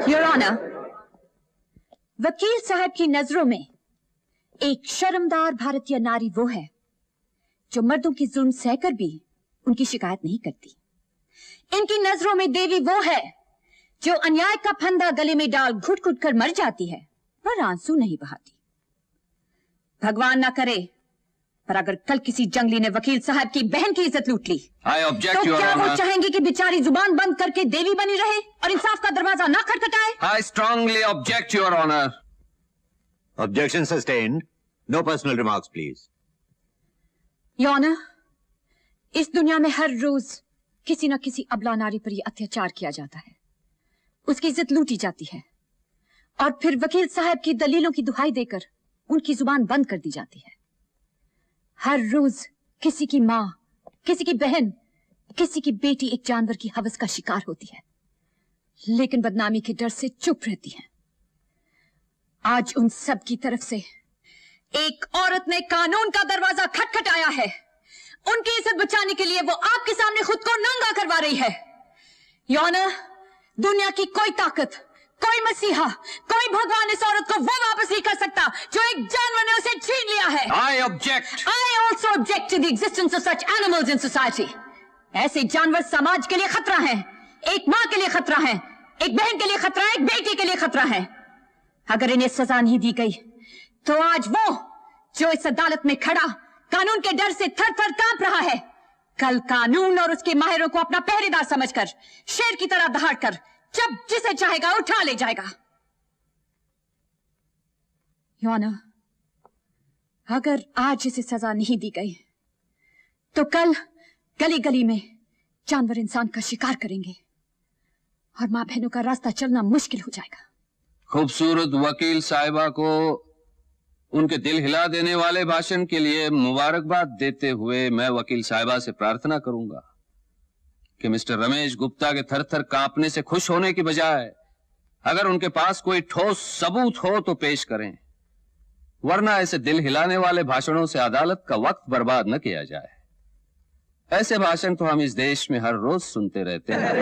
Your honour, वकील साहब की नजरों में एक शर्मदार भारतीय नारी वो है जो मर्दों की जुल्म सहकर भी उनकी शिकायत नहीं करती। इनकी नजरों में देवी वो है जो अन्याय का फंदा गले में डाल घुट घुट कर मर जाती है पर आंसू नहीं बहाती। भगवान ना करे पर अगर कल किसी जंगली ने वकील साहब की बहन की इज्जत लूट ली तो क्या वो चाहेंगे कि बेचारी जुबान बंद करके देवी बनी रहे और इंसाफ का दरवाजा ना खटखटाए? I strongly object, Your Honor. Objection sustained. No personal remarks, please. Your Honor, इस दुनिया में हर रोज किसी न किसी अबला नारी पर यह अत्याचार किया जाता है, उसकी इज्जत लूटी जाती है और फिर वकील साहब की दलीलों की दुहाई देकर उनकी जुबान बंद कर दी जाती है। हर रोज किसी की माँ, किसी की बहन, किसी की बेटी एक जानवर की हवस का शिकार होती है, लेकिन बदनामी के डर से चुप रहती है। आज उन सब की तरफ से एक औरत ने कानून का दरवाजा खटखटाया है। उनकी इज्जत बचाने के लिए वो आपके सामने खुद को नंगा करवा रही है। योर ऑनर, दुनिया की कोई ताकत, कोई मसीहा, कोई भगवान इस औरत को वो वापस नहीं कर सकता जो एक जानवर ने उसे छीन लिया है। I object. I also object to the existence of such animals in society. ऐसे जानवर समाज के लिए खतरा हैं, एक माँ के लिए खतरा है, एक बहन के लिए खतरा है, एक बेटी के लिए खतरा है। अगर इन्हें सजा नहीं दी गई तो आज वो जो इस अदालत में खड़ा कानून के डर से थर थर कांप रहा है, कल कानून और उसके माहिरों को अपना पहरेदार समझकर शेर की तरह दहाड़ कर जब जिसे चाहेगा उठा ले जाएगा। योर ऑनर, अगर आज इसे सजा नहीं दी गई तो कल गली गली में जानवर इंसान का शिकार करेंगे और मां बहनों का रास्ता चलना मुश्किल हो जाएगा। खूबसूरत वकील साहिबा को उनके दिल हिला देने वाले भाषण के लिए मुबारकबाद देते हुए मैं वकील साहिबा से प्रार्थना करूंगा कि मिस्टर रमेश गुप्ता के थर थर कांपने से खुश होने की बजाय अगर उनके पास कोई ठोस सबूत हो तो पेश करें, वरना ऐसे दिल हिलाने वाले भाषणों से अदालत का वक्त बर्बाद न किया जाए। ऐसे भाषण तो हम इस देश में हर रोज सुनते रहते हैं।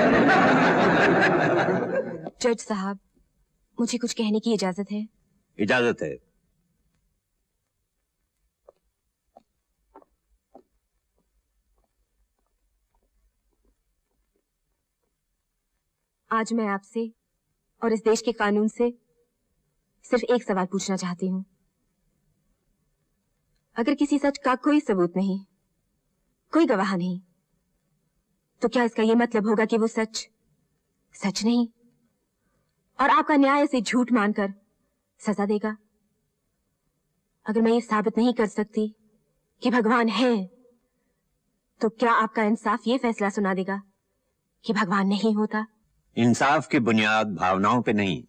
जज साहब, मुझे कुछ कहने की इजाजत है? इजाजत है। आज मैं आपसे और इस देश के कानून से सिर्फ एक सवाल पूछना चाहती हूँ। अगर किसी सच का कोई सबूत नहीं, कोई गवाह नहीं, तो क्या इसका यह मतलब होगा कि वो सच सच नहीं और आपका न्याय इसे झूठ मानकर सजा देगा? अगर मैं ये साबित नहीं कर सकती कि भगवान है, तो क्या आपका इंसाफ ये फैसला सुना देगा कि भगवान नहीं होता? इंसाफ की बुनियाद भावनाओं पे नहीं,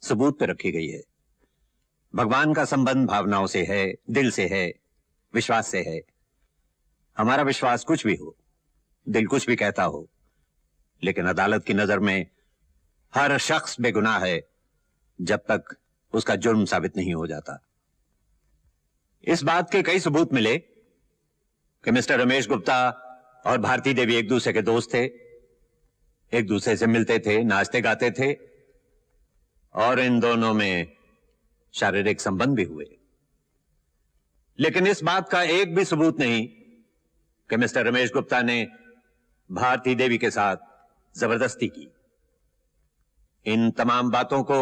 सबूत पे रखी गई है। भगवान का संबंध भावनाओं से है, दिल से है, विश्वास से है। हमारा विश्वास कुछ भी हो, दिल कुछ भी कहता हो, लेकिन अदालत की नजर में हर शख्स बेगुनाह है जब तक उसका जुर्म साबित नहीं हो जाता। इस बात के कई सबूत मिले कि मिस्टर रमेश गुप्ता और भारती देवी एक दूसरे के दोस्त थे, एक दूसरे से मिलते थे, नाचते गाते थे और इन दोनों में शारीरिक संबंध भी हुए। लेकिन इस बात का एक भी सबूत नहीं कि मिस्टर रमेश गुप्ता ने भारती देवी के साथ जबरदस्ती की। इन तमाम बातों को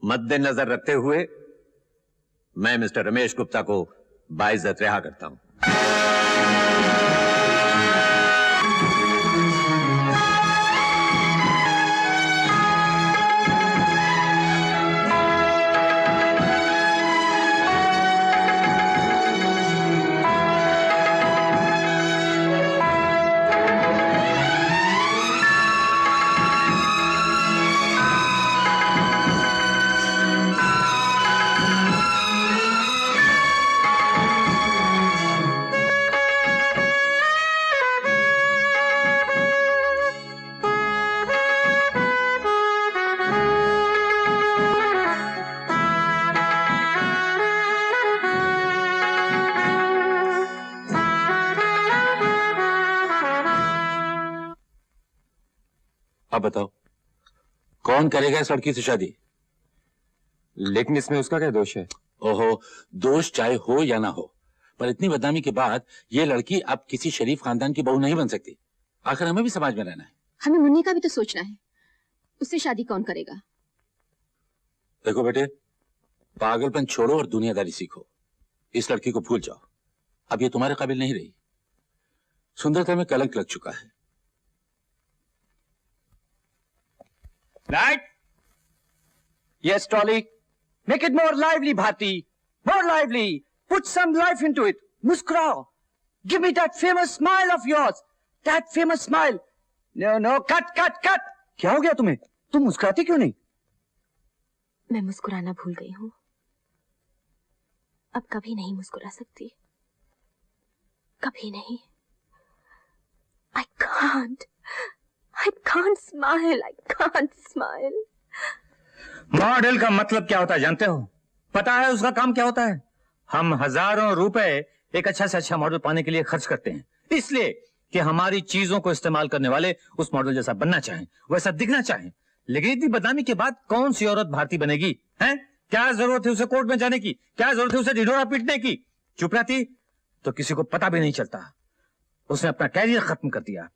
मद्देनजर रखते हुए मैं मिस्टर रमेश गुप्ता को बाइज्जत रिहा करता हूं। अब बताओ कौन करेगा इस लड़की से शादी? लेकिन इसमें उसका क्या दोष है? ओहो, दोष चाहे हो या ना हो, पर इतनी बदनामी के बाद ये लड़की अब किसी शरीफ खानदान की बहू नहीं बन सकती। आखिर हमें भी समाज में रहना है। हमें मुन्नी का भी तो सोचना है, उससे शादी कौन करेगा? देखो बेटे, पागलपन छोड़ो और दुनियादारी सीखो। इस लड़की को भूल जाओ, अब ये तुम्हारे काबिल नहीं रही। सुंदरता में कलंक लग चुका है। Right? Yes, Trolly. Make it more lively, Bharti. More lively. Put some life into it. Muskurao. Give me that famous smile of yours. That famous smile. No, cut. क्या हो गया तुम्हें? तुम मुस्कुराती क्यों नहीं? मैं मुस्कुराना भूल गई हूँ। अब कभी नहीं मुस्कुरा सकती, कभी नहीं। I can't smile. I can't smile. Model का मतलब क्या होता है जानते हो? पता है उसका काम क्या होता है? हम हजारों रुपए एक अच्छा से अच्छा मॉडल पाने के लिए खर्च करते हैं, इसलिए कि हमारी चीजों को इस्तेमाल करने वाले उस मॉडल जैसा बनना चाहें, वैसा दिखना चाहें। लेकिन इतनी बदनामी के बाद कौन सी औरत भारती बनेगी? हैं? क्या जरूरत है उसे कोर्ट में जाने की? क्या जरूरत है उसे ढिढोरा पीटने की? चुप रहती तो किसी को पता भी नहीं चलता। उसने अपना कैरियर खत्म कर दिया।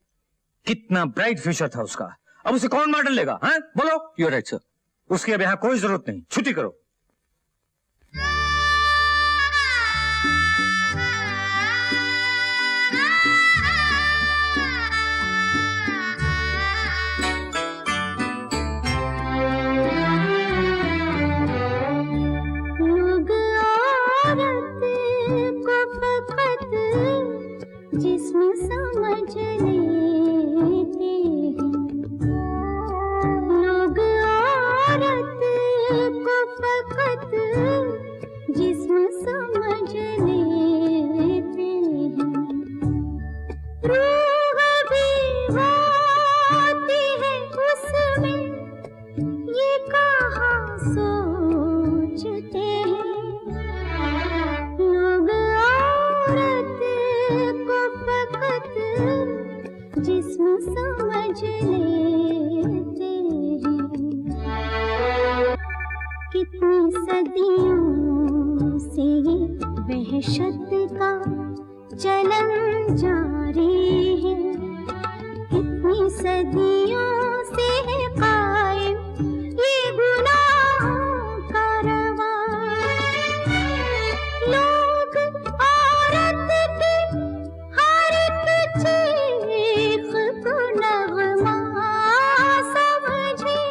कितना ब्राइट फ्यूचर था उसका। अब उसे कौन मॉडल लेगा? हैं? बोलो। You are right sir. उसकी अब यहां कोई जरूरत नहीं, छुट्टी करो। जिस्म समझ लेते हैं लोग, औरत को फकत जिस्म समझ लेते हैं। रूह भी होती है उसमें, ये कहाँ सोचते हैं लोग। औरत को फकत जिस्म समझ लेते हैं। कितनी सदियों से ये वहशत का चलन जारी है, कितनी सदियों से है कायम ये गुनाहों का रवां। लोग औरत की हर एक चीख को नगमा समझे,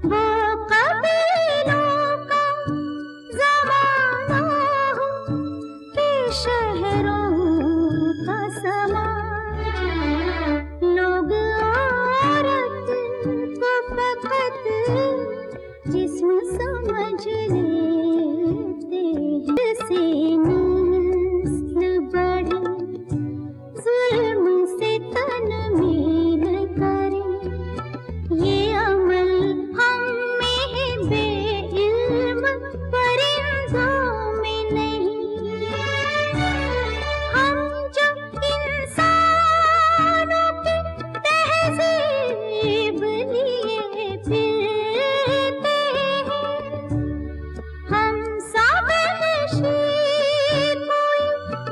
वो कबीलों का ज़माना हो कि शहरों का समाज। लोग औरत को फकत जिस्म समझ लेते हैं। से नस्ल बढ़े, जुल्म से तन मेल करे, ये अमल हम में है बेइल्म परिंदों में नहीं। हम जो इंसानों की तहजीब लिए फिरते हैं, हम सब वहशी कोई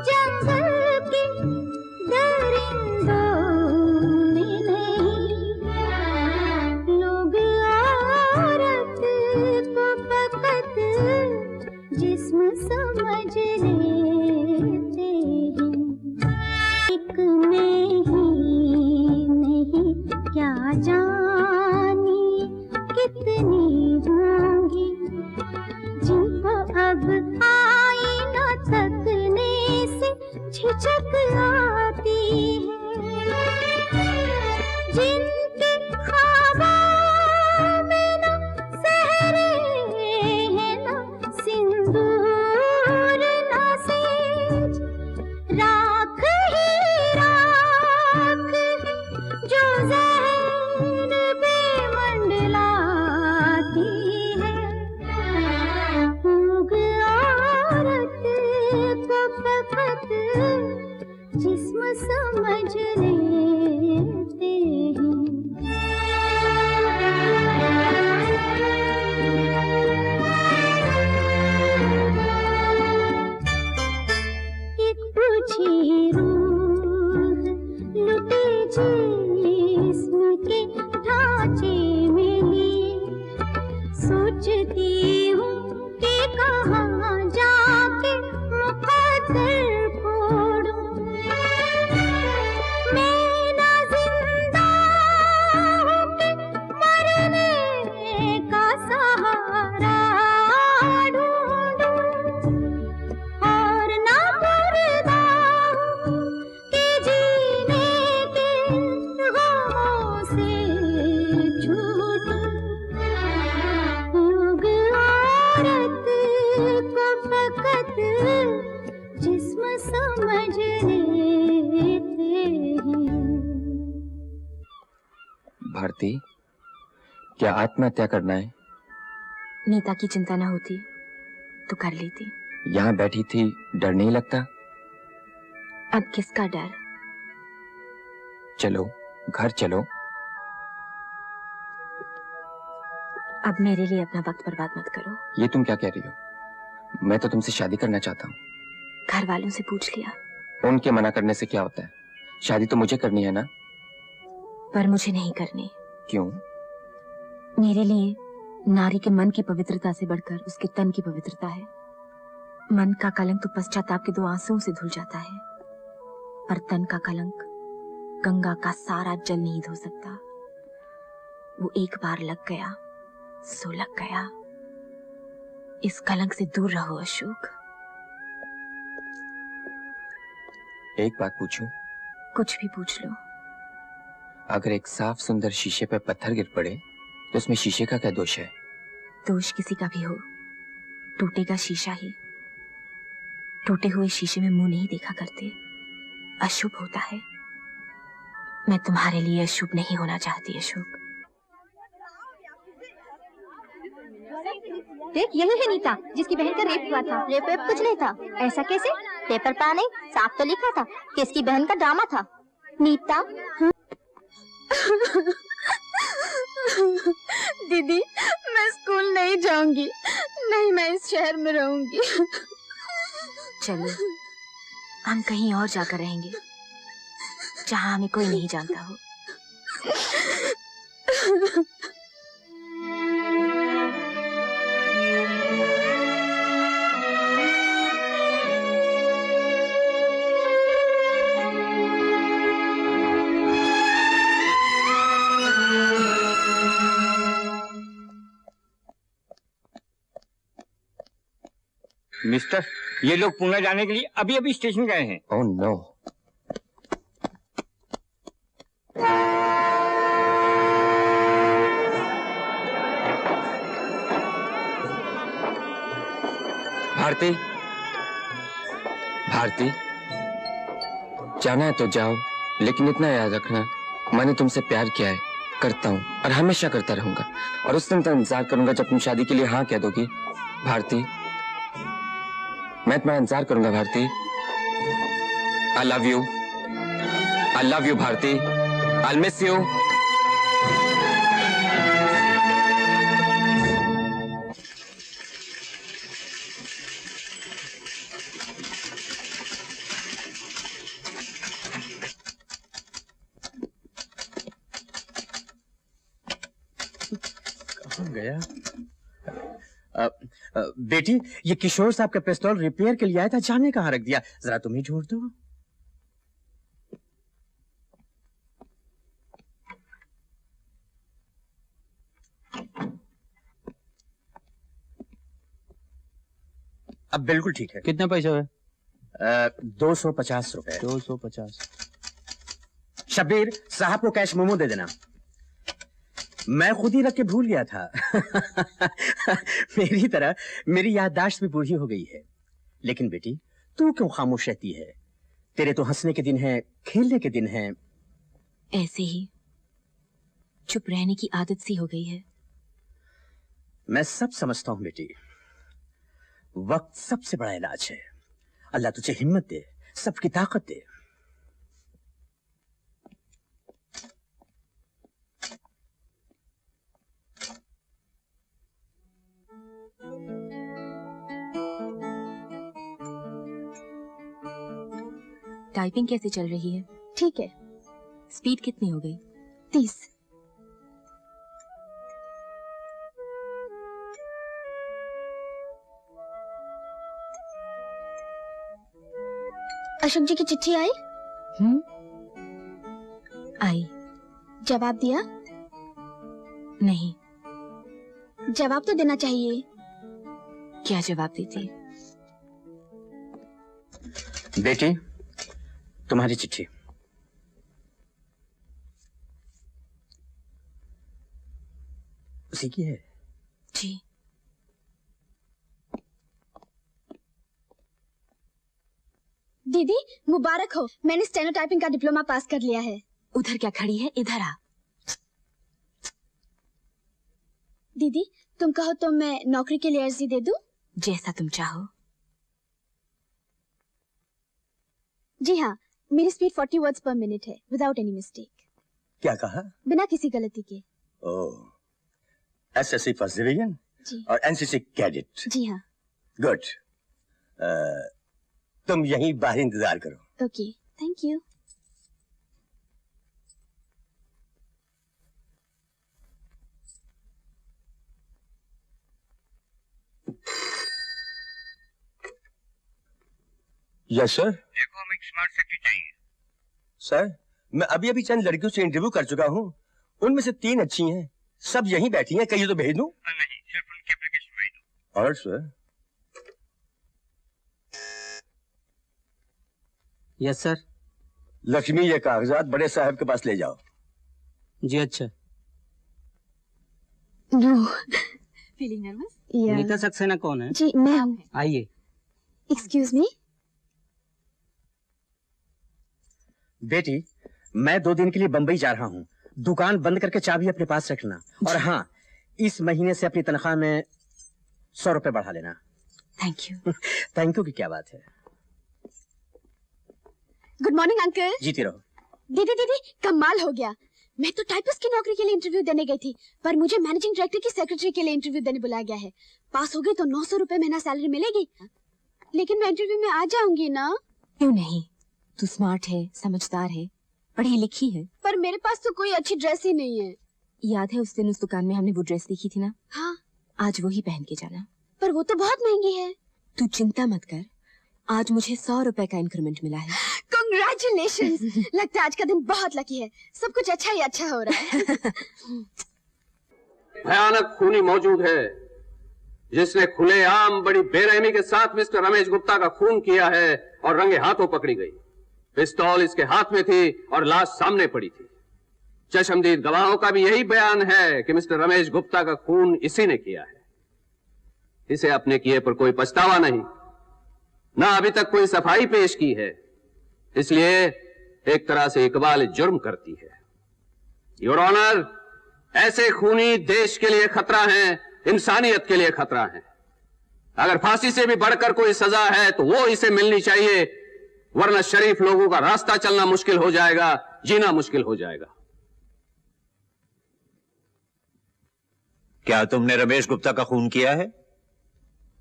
जंगल के दरिंदों में नहीं। लोग औरत को फकत जिस्म समझ लेते हैं। एक में ही नहीं क्या जानिए कितनी होंगी, जिनको अब आईना तकने से झिझक आती है, जिनके ख्वाबों में न सहरे हैं न सिंदूर न सेज, राख ही राख है जो ज़हन बेमंडलाती है। लोग औरत को फकत के ढांचे में लिए सोचती हूँ कि कहाँ जाके मुकद्दर फोड़ूं। मैं ना जिंदा हूँ कि मरने का सहारा ढूंढूं और ना मुर्दा हूँ कि जीने के गमों से छूटूं। लोग औरत को फकत जिस्म समझ लेते हैं। भारती, क्या आत्महत्या करना है? नीता की चिंता ना होती तो कर लेती। यहाँ बैठी थी, डर नहीं लगता? अब किसका डर? चलो, घर चलो। अब मेरे लिए अपना वक्त बर्बाद मत करो। ये तुम क्या कह रही हो? मैं तो तुमसे शादी करना चाहता हूँ। घर वालों से पूछ लिया। उनके मना करने से क्या होता है? शादी तो मुझे करनी है ना? पर मुझे नहीं करनी। क्यों? मेरे लिए नारी के मन की पवित्रता से बढ़कर उसके तन की पवित्रता है। मन का कलंक तो पश्चाताप के 2 आंसुओं से धुल जाता है, पर तन का कलंक गंगा का सारा जल नहीं धो सकता। वो एक बार लग गया सो लग गया। इस कलंक से दूर रहो अशोक। एक बात पूछूं? कुछ भी पूछ लो। अगर एक साफ सुंदर शीशे पर पत्थर गिर पड़े तो उसमें शीशे का क्या दोष है? दोष किसी का भी हो, टूटेगा शीशा ही। टूटे हुए शीशे में मुंह नहीं देखा करते, अशुभ होता है। मैं तुम्हारे लिए अशुभ नहीं होना चाहती अशोक। देख, यही है नीता जिसकी बहन का रेप हुआ था। रेप वेप कुछ नहीं था। ऐसा कैसे? पेपर पर नहीं, साफ तो लिखा था कि इसकी बहन का ड्रामा था। नीता दीदी, मैं स्कूल नहीं जाऊंगी, नहीं मैं इस शहर में रहूंगी। चलो, हम कहीं और जाकर रहेंगे जहां हमें कोई नहीं जानता हो। मिस्टर, ये लोग पुणे जाने के लिए अभी अभी स्टेशन गए हैं। Oh no. भारती, भारती, जाना है तो जाओ, लेकिन इतना याद रखना, मैंने तुमसे प्यार किया है, करता हूँ और हमेशा करता रहूंगा। और उस दिन तक इंतजार करूंगा जब तुम शादी के लिए हाँ कह दोगी। भारती, मैं तुम्हारा इंतजार करूंगा Bharti. I love you, I love you Bharti, I miss you. कहाँ गया? बेटी, ये किशोर साहब का पिस्तौल रिपेयर के लिए आया था, जाने कहाँ रख दिया? जरा तुम ही ढूंढ दो। अब बिल्कुल ठीक है। कितना पैसा है? 250 रुपए। 250। शब्बीर, साहब को कैश मोमो दे देना। मैं खुद ही रख के भूल गया था। मेरी तरह मेरी याददाश्त भी बूढ़ी हो गई है। लेकिन बेटी, तू क्यों खामोश रहती है? तेरे तो हंसने के दिन हैं, खेलने के दिन हैं। ऐसे ही चुप रहने की आदत सी हो गई है। मैं सब समझता हूँ बेटी, वक्त सबसे बड़ा इलाज है। अल्लाह तुझे हिम्मत दे, सबकी ताकत दे। टाइपिंग कैसे चल रही है? ठीक है। स्पीड कितनी हो गई? 30। अशोक जी की चिट्ठी आई? आई। जवाब दिया? नहीं। जवाब तो देना चाहिए। क्या जवाब देती? बेटी, तुम्हारी चिट्ठी। उसी की है? जी। दीदी मुबारक हो, मैंने स्टेनोटाइपिंग का डिप्लोमा पास कर लिया है। उधर क्या खड़ी है, इधर आ। दीदी तुम कहो तो मैं नौकरी के लिए अर्जी दे दूं? जैसा तुम चाहो। जी हाँ, मेरी स्पीड 40 वर्ड्स पर मिनट है, विदाउट एनी मिस्टेक। क्या कहा? बिना किसी गलती के। ओह, एसएससी फर्स्ट डिवीजन जी। और एनसीसी कैडेट। जी हाँ। गुड। तुम यहीं बाहर इंतजार करो। Okay, thank you. Yes sir. देखो हमें एक स्मार्ट सेक्रेटरी चाहिए। सर, मैं अभी अभी चंद लड़कियों से इंटरव्यू कर चुका हूँ, उनमें से 3 अच्छी हैं, सब यहीं बैठी हैं, कहिए तो भेज दूं? नहीं, सिर्फ उनकी एप्लीकेशन भेज दो। Alright sir. Yes sir. Lakshmi, ये कागजात बड़े साहब के पास ले जाओ। जी अच्छा। No. Feeling nervous? Neeta Saxena कौन है? जी मैं हूँ। आइए। Excuse me. बेटी, मैं 2 दिन के लिए बंबई जा रहा हूँ, दुकान बंद करके चाबी अपने पास रखना, और हाँ, इस महीने से अपनी तनख्वाह में 100 रुपए बढ़ा लेना। Thank you. थैंक यू की क्या बात है। Good morning uncle. जीती रहो। दीदी दीदी कमाल हो गया, मैं तो टाइपिस्ट की नौकरी के लिए इंटरव्यू देने गई थी, पर मुझे मैनेजिंग डायरेक्टर की सेक्रेटरी के लिए इंटरव्यू देने बुलाया गया है। पास हो गई तो 900 रुपए महीना सैलरी मिलेगी, लेकिन मैं इंटरव्यू में आ जाऊंगी ना? क्यों नहीं, तू स्मार्ट है, समझदार है, पढ़ी लिखी है। पर मेरे पास तो कोई अच्छी ड्रेस ही नहीं है। याद है उस दिन उस दुकान में हमने वो ड्रेस देखी थी ना? हाँ। आज वो ही पहन के जाना। पर वो तो बहुत महंगी है। तू चिंता मत कर, आज मुझे 100 रुपए का इंक्रीमेंट मिला है। कांग्रेचुलेशंस। लगता है आज का दिन बहुत लकी है, सब कुछ अच्छा ही अच्छा हो रहा है। भयानक खूनी मौजूद है जिसने खुलेआम बड़ी बेरहमी के साथ मिस्टर रमेश गुप्ता का खून किया है और रंगे हाथों पकड़ी गई। पिस्तौल इसके हाथ में थी और लाश सामने पड़ी थी। चश्मदीद गवाहों का भी यही बयान है कि मिस्टर रमेश गुप्ता का खून इसी ने किया है। इसे अपने किए पर कोई पछतावा नहीं, ना अभी तक कोई सफाई पेश की है, इसलिए एक तरह से इकबाल जुर्म करती है। योर ऑनर, ऐसे खूनी देश के लिए खतरा है, इंसानियत के लिए खतरा है। अगर फांसी से भी बढ़कर कोई सजा है तो वो इसे मिलनी चाहिए, वरना शरीफ लोगों का रास्ता चलना मुश्किल हो जाएगा, जीना मुश्किल हो जाएगा। क्या तुमने रमेश गुप्ता का खून किया है?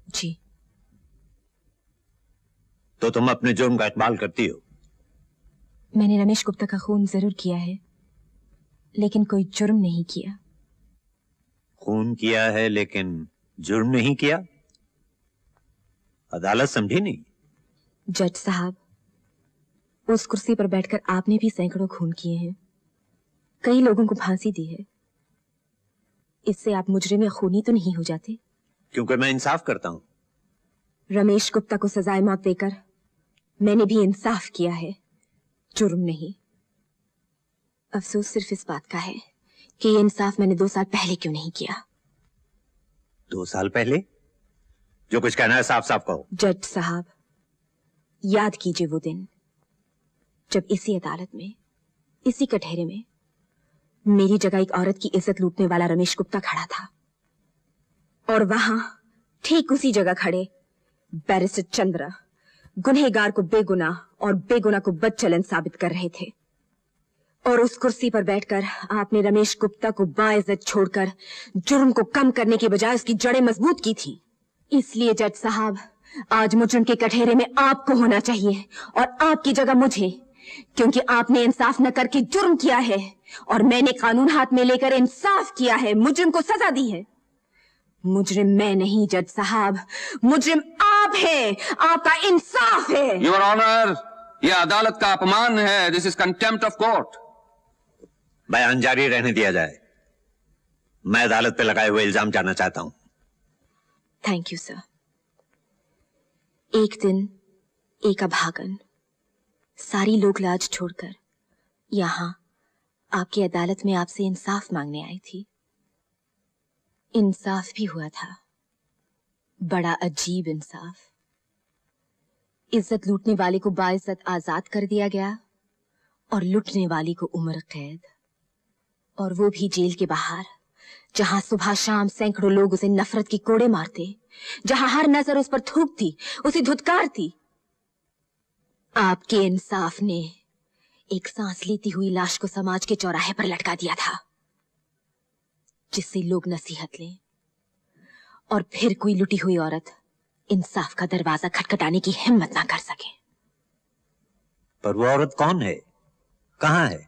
जी। तो तुम अपने जुर्म का इकबाल करती हो? मैंने रमेश गुप्ता का खून जरूर किया है, लेकिन कोई जुर्म नहीं किया। खून किया है लेकिन जुर्म नहीं किया? अदालत समझी नहीं? जज साहब, उस कुर्सी पर बैठकर आपने भी सैकड़ों खून किए हैं, कई लोगों को फांसी दी है। इससे आप मुजरिम या खूनी तो नहीं हो जाते? क्योंकि मैं इंसाफ करता हूं। रमेश गुप्ता को सजाए मौत देकर मैंने भी इंसाफ किया है, जुर्म नहीं। अफसोस सिर्फ इस बात का है कि ये इंसाफ मैंने 2 साल पहले क्यों नहीं किया। 2 साल पहले? जो कुछ कहना है साफ साफ कहो। जज साहब, याद कीजिए वो दिन जब इसी अदालत में, इसी कटहरे में मेरी जगह एक औरत की इज्जत लूटने वाला रमेश गुप्ता खड़ा था, और वहां ठीक उसी जगह खड़े बैरिस्टर चंद्रा गुनहगार को बेगुनाह और बेगुनाह को बदचलन साबित कर रहे थे। और उस कुर्सी पर बैठकर आपने रमेश गुप्ता को बाइज्जत छोड़कर जुर्म को कम करने की बजाय उसकी जड़ें मजबूत की थी। इसलिए जज साहब, आज मुजरिम के कटहरे में आपको होना चाहिए और आपकी जगह मुझे, क्योंकि आपने इंसाफ न करके जुर्म किया है और मैंने कानून हाथ में लेकर इंसाफ किया है, मुजरिम को सजा दी है। मुजरिम मैं नहीं जज साहब, मुजरिम आप हैं, आपका इंसाफ है। योर ऑनर, यह अदालत का अपमान है। This is contempt of court. बयान जारी रहने दिया जाए। मैं अदालत पे लगाए हुए इल्जाम जानना चाहता हूं। Thank you sir. एक दिन एक अभागन सारी लोक लाज छोड़कर यहां आपकी अदालत में आपसे इंसाफ मांगने आई थी। इंसाफ भी हुआ था, बड़ा अजीब इंसाफ। इज्जत लूटने वाले को बाइज्जत आजाद कर दिया गया और लुटने वाली को उम्र कैद, और वो भी जेल के बाहर, जहां सुबह शाम सैकड़ों लोग उसे नफरत की कोड़े मारते, जहां हर नजर उस पर थूकती, उसे धुतकारती। आपके इंसाफ ने एक सांस लेती हुई लाश को समाज के चौराहे पर लटका दिया था, जिससे लोग नसीहत लें और फिर कोई लुटी हुई औरत इंसाफ का दरवाजा खटखटाने की हिम्मत ना कर सके। पर वो औरत कौन है, कहां है?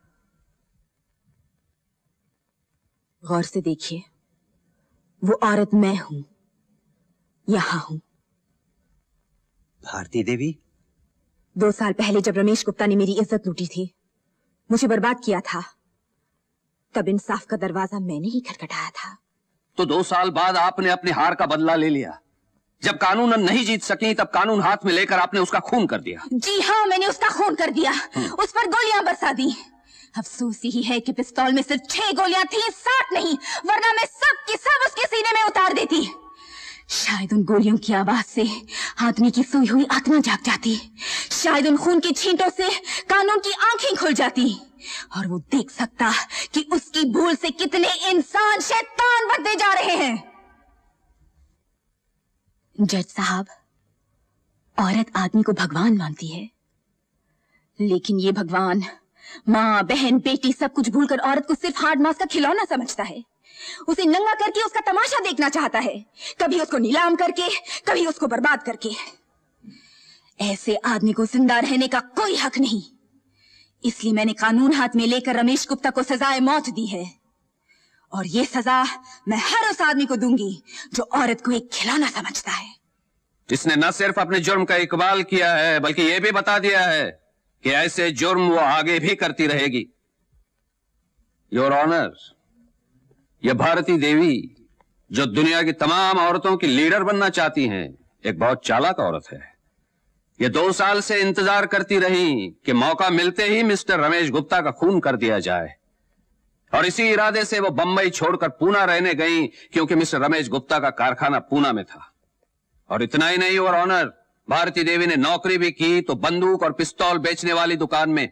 गौर से देखिए, वो औरत मैं हूं, यहां हूं। भारती देवी? 2 साल पहले जब रमेश गुप्ता ने मेरी इज्जत लूटी थी, मुझे बर्बाद किया था, तब इंसाफ का दरवाजा मैंने ही खटखटाया था। तो 2 साल बाद आपने अपने हार का बदला ले लिया। जब कानूनन नहीं जीत सकी, तब कानून हाथ में लेकर आपने उसका खून कर दिया। जी हाँ, मैंने उसका खून कर दिया, उस पर गोलियां बरसा दी। अफसोस यही है कि पिस्तौल में सिर्फ 6 गोलियां थी, 7 नहीं, वरना मैं सब की सब उसके सीने में उतार देती। शायद उन गोलियों की आवाज से आदमी की सोई हुई आत्मा जाग जाती, शायद उन खून के छींटों से कानून की आंखें खुल जाती, और वो देख सकता कि उसकी भूल से कितने इंसान शैतान बनते जा रहे हैं। जज साहब, औरत आदमी को भगवान मानती है, लेकिन ये भगवान माँ, बहन, बेटी सब कुछ भूलकर औरत को सिर्फ हार्ड मास का खिलौना समझता है। उसे नंगा करके उसका तमाशा देखना चाहता है, कभी उसको नीलाम करके, कभी उसको बर्बाद करके। ऐसे आदमी को जिंदा रहने का कोई हक नहीं। इसलिए मैंने कानून हाथ में लेकर रमेश गुप्ता को सजाए मौत दी है, और ये सजा मैं हर उस आदमी को दूंगी जो औरत को एक खिलौना समझता है, जिसने न सिर्फ अपने जुर्म का इकबाल किया है, बल्कि यह भी बता दिया है कि ऐसे जुर्म वो आगे भी करती रहेगी। योर ऑनर, यह भारती देवी, जो दुनिया की तमाम औरतों की लीडर बनना चाहती हैं, एक बहुत चालाक औरत है। ये 2 साल से इंतजार करती रही कि मौका मिलते ही मिस्टर रमेश गुप्ता का खून कर दिया जाए, और इसी इरादे से वो बंबई छोड़कर पूना रहने गई, क्योंकि मिस्टर रमेश गुप्ता का कारखाना पूना में था। और इतना ही नहीं योर ऑनर, भारती देवी ने नौकरी भी की तो बंदूक और पिस्तौल बेचने वाली दुकान में,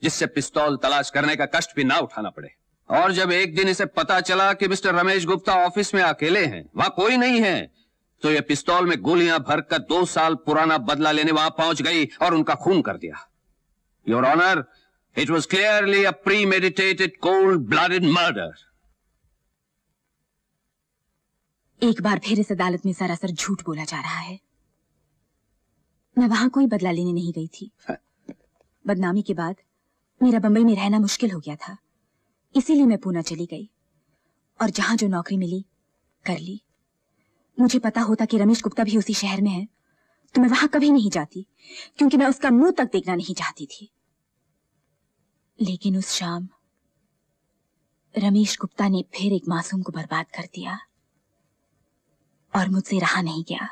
जिससे पिस्तौल तलाश करने का कष्ट भी ना उठाना पड़े। और जब एक दिन इसे पता चला कि मिस्टर रमेश गुप्ता ऑफिस में अकेले हैं, वहां कोई नहीं है, तो ये पिस्तौल में गोलियां भरकर 2 साल पुराना बदला लेने वहां पहुंच गई और उनका खून कर दिया। Your honour, it was clearly a premeditated cold blooded murder. एक बार फिर इस अदालत में सरासर झूठ बोला जा रहा है। मैं वहां कोई बदला लेने नहीं गई थी। बदनामी के बाद मेरा बंबई में रहना मुश्किल हो गया था, इसीलिए मैं पूना चली गई, और जहां जो नौकरी मिली कर ली। मुझे पता होता कि रमेश गुप्ता भी उसी शहर में है, तो मैं वहां कभी नहीं जाती, क्योंकि मैं उसका मुंह तक देखना नहीं चाहती थी। लेकिन उस शाम रमेश गुप्ता ने फिर एक मासूम को बर्बाद कर दिया, और मुझसे रहा नहीं गया।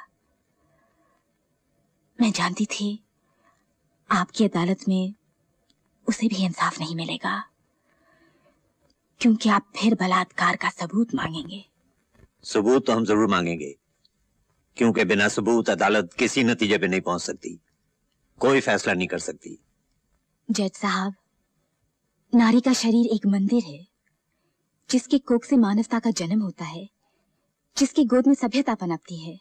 मैं जानती थी आपकी अदालत में उसे भी इंसाफ नहीं मिलेगा, क्योंकि आप फिर बलात्कार का सबूत मांगेंगे। सबूत तो हम जरूर मांगेंगे, क्योंकि बिना सबूत अदालत किसी नतीजे पे नहीं पहुंच सकती, कोई फैसला नहीं कर सकती। जज साहब, नारी का शरीर एक मंदिर है, जिसकी कोख से मानवता का जन्म होता है, जिसकी गोद में सभ्यता पनपती है।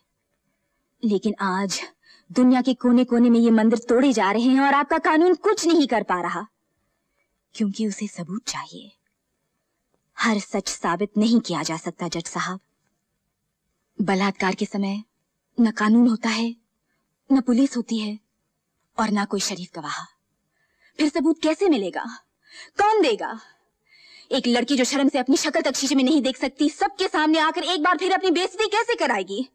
लेकिन आज दुनिया के कोने कोने में ये मंदिर तोड़े जा रहे हैं, और आपका कानून कुछ नहीं कर पा रहा, क्योंकि उसे सबूत चाहिए। हर सच साबित नहीं किया जा सकता जज साहब। बलात्कार के समय न कानून होता है, न पुलिस होती है, और न कोई शरीफ गवाह। फिर सबूत कैसे मिलेगा? कौन देगा? एक लड़की जो शर्म से अपनी शक्ल तक शीशे में नहीं देख सकती, सबके सामने आकर एक बार फिर अपनी बेइज्जती कैसे कराएगी?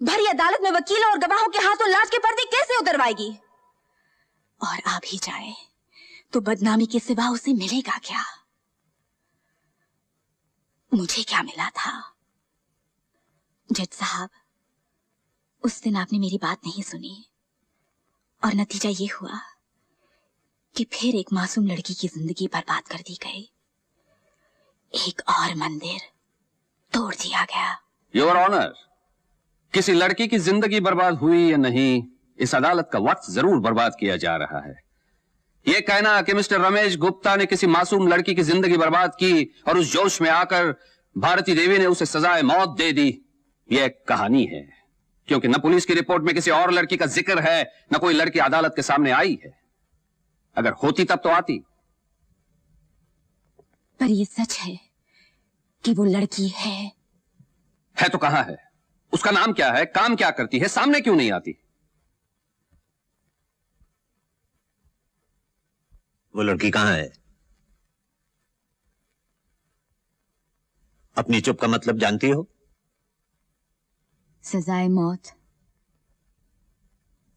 भरी अदालत में वकीलों और गवाहों के हाथों लाश के पर्दे कैसे उतरवाएगी? और आ भी जाए तो बदनामी के सिवा उसे मिलेगा क्या? मुझे क्या मिला था? जज साहब, उस दिन आपने मेरी बात नहीं सुनी और नतीजा ये हुआ कि फिर एक मासूम लड़की की जिंदगी बर्बाद कर दी गई। एक और मंदिर तोड़ दिया गया। योर ऑनर, किसी लड़की की जिंदगी बर्बाद हुई या नहीं, इस अदालत का वक्त जरूर बर्बाद किया जा रहा है। यह कहना कि मिस्टर रमेश गुप्ता ने किसी मासूम लड़की की जिंदगी बर्बाद की और उस जोश में आकर भारती देवी ने उसे सजाए मौत दे दी, यह एक कहानी है, क्योंकि न पुलिस की रिपोर्ट में किसी और लड़की का जिक्र है, न कोई लड़की अदालत के सामने आई है। अगर होती तब तो आती। पर यह सच है कि वो लड़की है तो कहां है? उसका नाम क्या है? काम क्या करती है? सामने क्यों नहीं आती? वो लड़की कहां है? अपनी चुप का मतलब जानती हो? सजाए मौत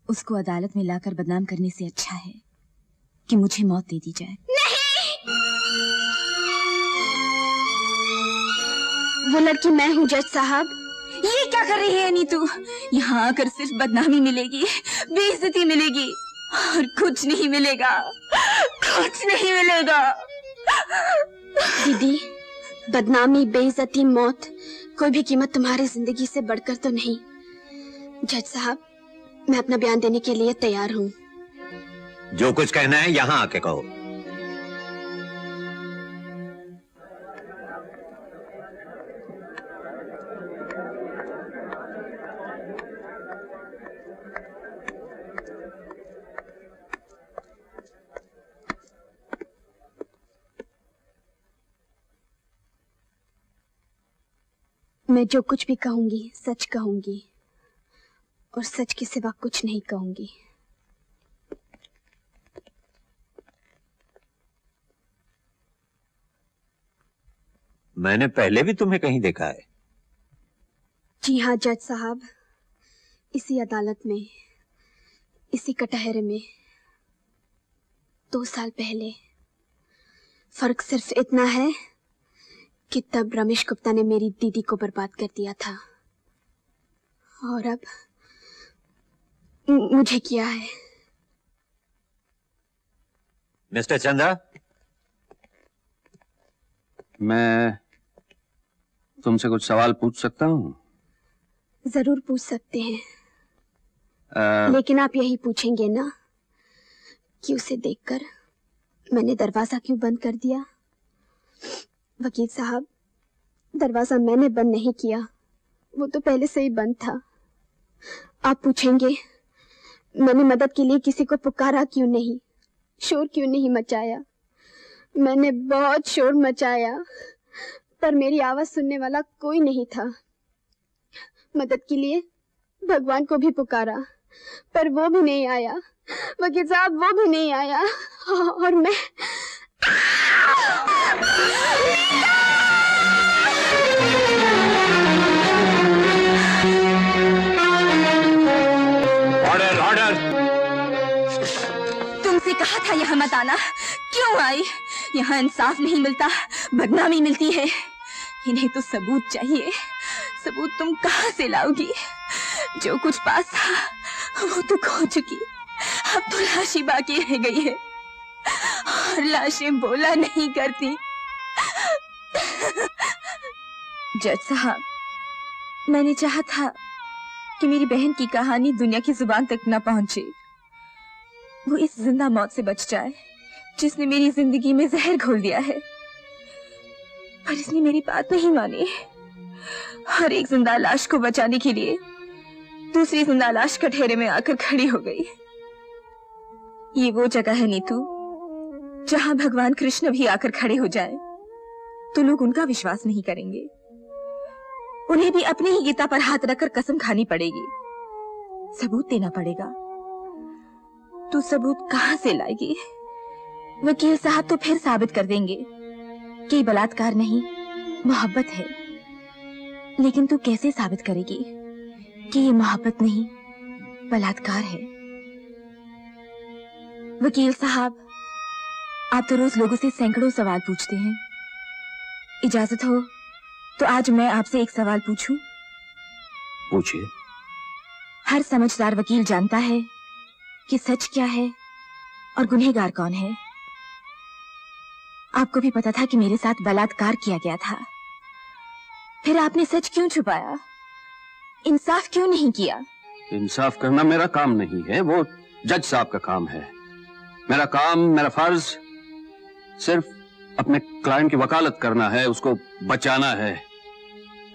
उसको अदालत में लाकर बदनाम करने से अच्छा है कि मुझे मौत दे दी जाए। वो लड़की मैं हूँ जज साहब। ये क्या कर रही है नीतू? यहाँ आकर सिर्फ बदनामी मिलेगी, बेइज्जती मिलेगी और कुछ नहीं मिलेगा, कुछ नहीं मिलेगा। दीदी, बदनामी, बेइज्जती, मौत, कोई भी कीमत तुम्हारी जिंदगी से बढ़कर तो नहीं। जज साहब, मैं अपना बयान देने के लिए तैयार हूँ। जो कुछ कहना है यहां आके कहो। मैं जो कुछ भी कहूंगी सच कहूंगी और सच के सिवा कुछ नहीं कहूंगी। मैंने पहले भी तुम्हें कहीं देखा है। जी हाँ जज साहब, इसी अदालत में, इसी कटहरे में 2 साल पहले। फर्क सिर्फ इतना है कि तब रमेश गुप्ता ने मेरी दीदी को बर्बाद कर दिया था और अब मुझे किया है। मिस्टर चंदा, मैं तुमसे कुछ सवाल पूछ सकता हूँ? जरूर पूछ सकते हैं, लेकिन आप यही पूछेंगे ना कि उसे देखकर मैंने दरवाजा क्यों बंद कर दिया? वकील साहब, दरवाजा मैंने बंद नहीं किया, वो तो पहले से ही बंद था। आप पूछेंगे मैंने मदद के लिए किसी को पुकारा क्यों नहीं, शोर क्यों नहीं मचाया? मैंने बहुत शोर मचाया पर मेरी आवाज सुनने वाला कोई नहीं था। मदद के लिए भगवान को भी पुकारा पर वो भी नहीं आया। वकील साहब, वो भी नहीं आया और मैं ऑर्डर, ऑर्डर। तुमसे कहा था यहाँ मत आना, क्यों आई? यहाँ इंसाफ नहीं मिलता, बदनामी मिलती है। इन्हें तो सबूत चाहिए। सबूत तुम कहाँ से लाओगी? जो कुछ पास था वो तो खो चुकी, अब तो लाश ही बाकी रह गई है और लाशें बोला नहीं करती। जज साहब, मैंने चाहा था कि मेरी बहन की कहानी दुनिया की जुबान तक न पहुंचे, वो इस जिंदा मौत से बच जाए जिसने मेरी जिंदगी में जहर घोल दिया है। पर इसने मेरी बात नहीं मानी और एक जिंदा लाश को बचाने के लिए दूसरी जिंदा लाश कटहरे में आकर खड़ी हो गई। ये वो जगह है नीतू जहां भगवान कृष्ण भी आकर खड़े हो जाए तो लोग उनका विश्वास नहीं करेंगे। उन्हें भी अपने ही गीता पर हाथ रखकर कसम खानी पड़ेगी, सबूत देना पड़ेगा। तू सबूत कहां से लाएगी? वकील साहब तो फिर साबित कर देंगे कि बलात्कार नहीं मोहब्बत है, लेकिन तू कैसे साबित करेगी कि ये मोहब्बत नहीं बलात्कार है? वकील साहब, आप तो रोज लोगों से सैकड़ों सवाल पूछते हैं। इजाजत हो तो आज मैं आपसे एक सवाल पूछूं? पूछिए। हर समझदार वकील जानता है कि सच क्या है और गुनहगार कौन है। आपको भी पता था कि मेरे साथ बलात्कार किया गया था, फिर आपने सच क्यों छुपाया? इंसाफ क्यों नहीं किया? इंसाफ करना मेरा काम नहीं है, वो जज साहब का काम है। मेरा काम, मेरा फर्ज सिर्फ अपने क्लाइंट की वकालत करना है, उसको बचाना है,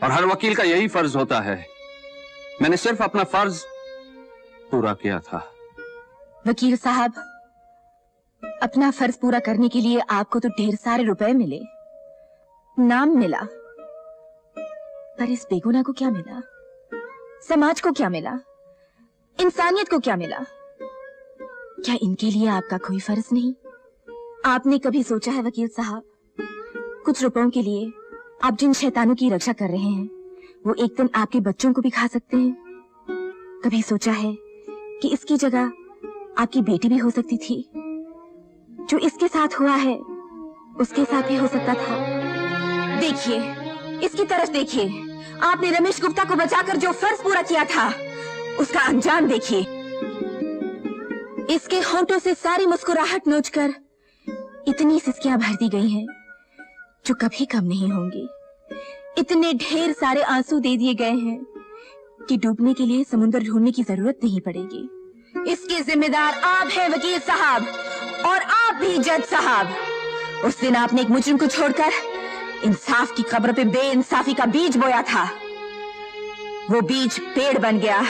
और हर वकील का यही फर्ज होता है। मैंने सिर्फ अपना फर्ज पूरा किया था। वकील साहब, अपना फर्ज पूरा करने के लिए आपको तो ढेर सारे रुपए मिले, नाम मिला, पर इस बेगुनाह को क्या मिला? समाज को क्या मिला? इंसानियत को क्या मिला? क्या इनके लिए आपका कोई फर्ज नहीं? आपने कभी सोचा है वकील साहब, कुछ रुपयों के लिए आप जिन शैतानों की रक्षा कर रहे हैं वो एक दिन आपके बच्चों को भी खा सकते हैं? कभी सोचा है कि इसकी जगह आपकी बेटी भी हो सकती थी? जो इसके साथ हुआ है उसके साथ भी हो सकता था। देखिए, इसकी तरफ देखिए, आपने रमेश गुप्ता को बचाकर जो फर्ज पूरा किया था उसका अंजाम देखिए। इसके होंठों से सारी मुस्कुराहट नोचकर इतनी सिसकियां भर दी गई हैं जो कभी कम नहीं होंगी। इतने ढेर सारे आंसू दे दिए गए हैं कि डूबने के लिए समुद्र ढूंढने की जरूरत नहीं पड़ेगी। इसके जिम्मेदार आप हैं वकील साहब, और आप भी जज साहब। उस दिन आपने एक मुजरिम को छोड़कर इंसाफ की कब्र पे बेइंसाफी का बीज बोया था। वो बीज पेड़ बन गया,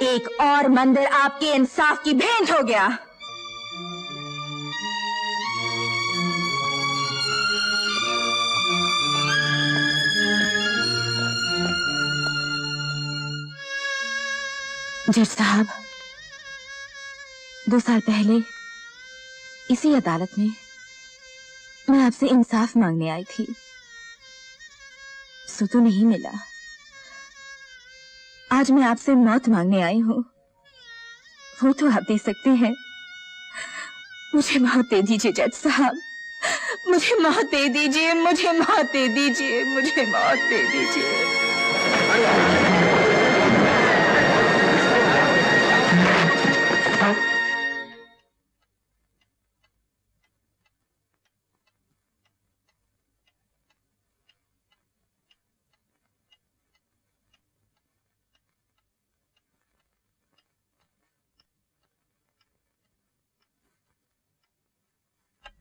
एक और मंदिर आपके इंसाफ की भेंट हो गया। जज साहब, 2 साल पहले इसी अदालत में मैं आपसे इंसाफ मांगने आई थी, सो तो नहीं मिला। आज मैं आपसे मौत मांगने आई हूँ, वो तो आप दे सकते हैं। मुझे मौत दे दीजिए जज साहब, मुझे मौत दे दीजिए, मुझे मौत दे दीजिए, मुझे मौत दे दीजिए।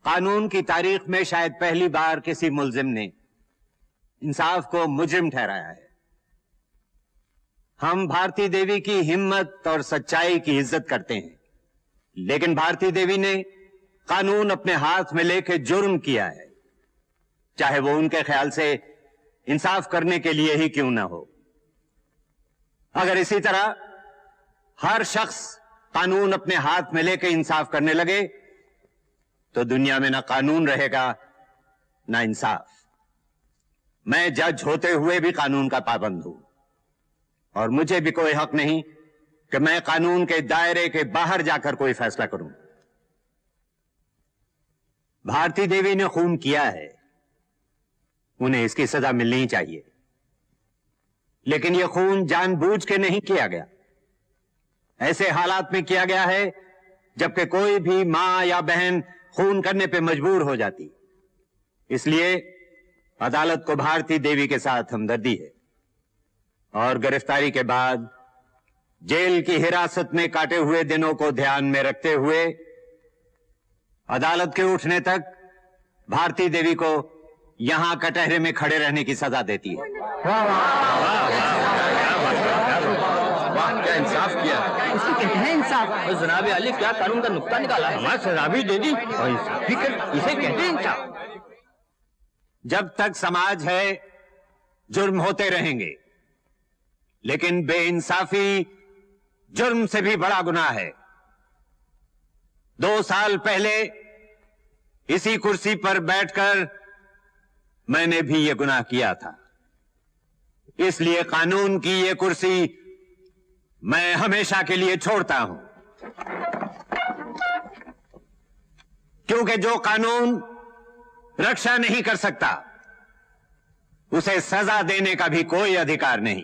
कानून की तारीख में शायद पहली बार किसी मुल्जिम ने इंसाफ को मुजरिम ठहराया है। हम भारती देवी की हिम्मत और सच्चाई की इज्जत करते हैं, लेकिन भारती देवी ने कानून अपने हाथ में लेके जुर्म किया है, चाहे वो उनके ख्याल से इंसाफ करने के लिए ही क्यों ना हो। अगर इसी तरह हर शख्स कानून अपने हाथ में लेके इंसाफ करने लगे तो दुनिया में ना कानून रहेगा ना इंसाफ। मैं जज होते हुए भी कानून का पाबंद हूं, और मुझे भी कोई हक नहीं कि मैं कानून के दायरे के बाहर जाकर कोई फैसला करूं। भारती देवी ने खून किया है, उन्हें इसकी सजा मिलनी चाहिए, लेकिन यह खून जानबूझ के नहीं किया गया। ऐसे हालात में किया गया है जबकि कोई भी मां या बहन खून करने पे मजबूर हो जाती। इसलिए अदालत को भारती देवी के साथ हमदर्दी है, और गिरफ्तारी के बाद जेल की हिरासत में काटे हुए दिनों को ध्यान में रखते हुए अदालत के उठने तक भारती देवी को यहां कटहरे में खड़े रहने की सजा देती है। क्या इंसाफ किया, इसको कहते हैं इंसाफ। जनाब आली क्या कानून का नुक्ता निकाला है। हमारी सजा भी दे दी और इंसाफ भी कर, इसे कहते हैं इंसाफ। जब तक समाज है जुर्म होते रहेंगे, लेकिन बेइंसाफी जुर्म से भी बड़ा गुनाह है। 2 साल पहले इसी कुर्सी पर बैठकर मैंने भी यह गुनाह किया था, इसलिए कानून की यह कुर्सी मैं हमेशा के लिए छोड़ता हूं। क्योंकि जो कानून रक्षा नहीं कर सकता उसे सजा देने का भी कोई अधिकार नहीं।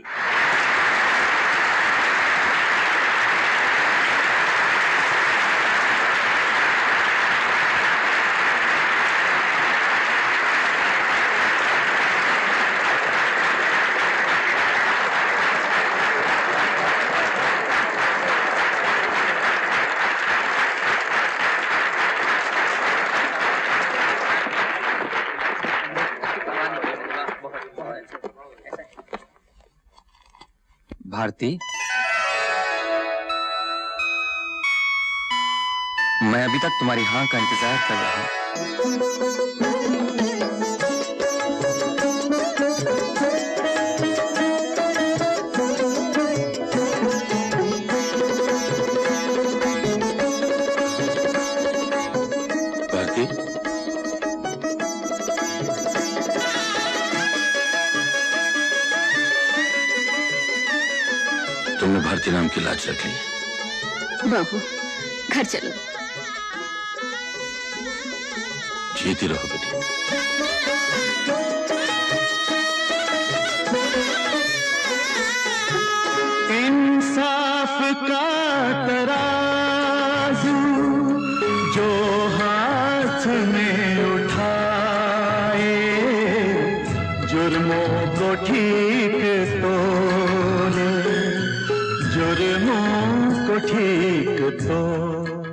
भारती, मैं अभी तक तुम्हारी हाँ का इंतजार कर रहा हूं। भारती, तुमने भारती नाम की लाज रख ली। बाबू, घर चलो। जीती रहो बेटी। इंसाफ का तराजू जो हाथ में उठाए, जुर्मों को ठीक तोले, जुर्मों को ठीक तोले।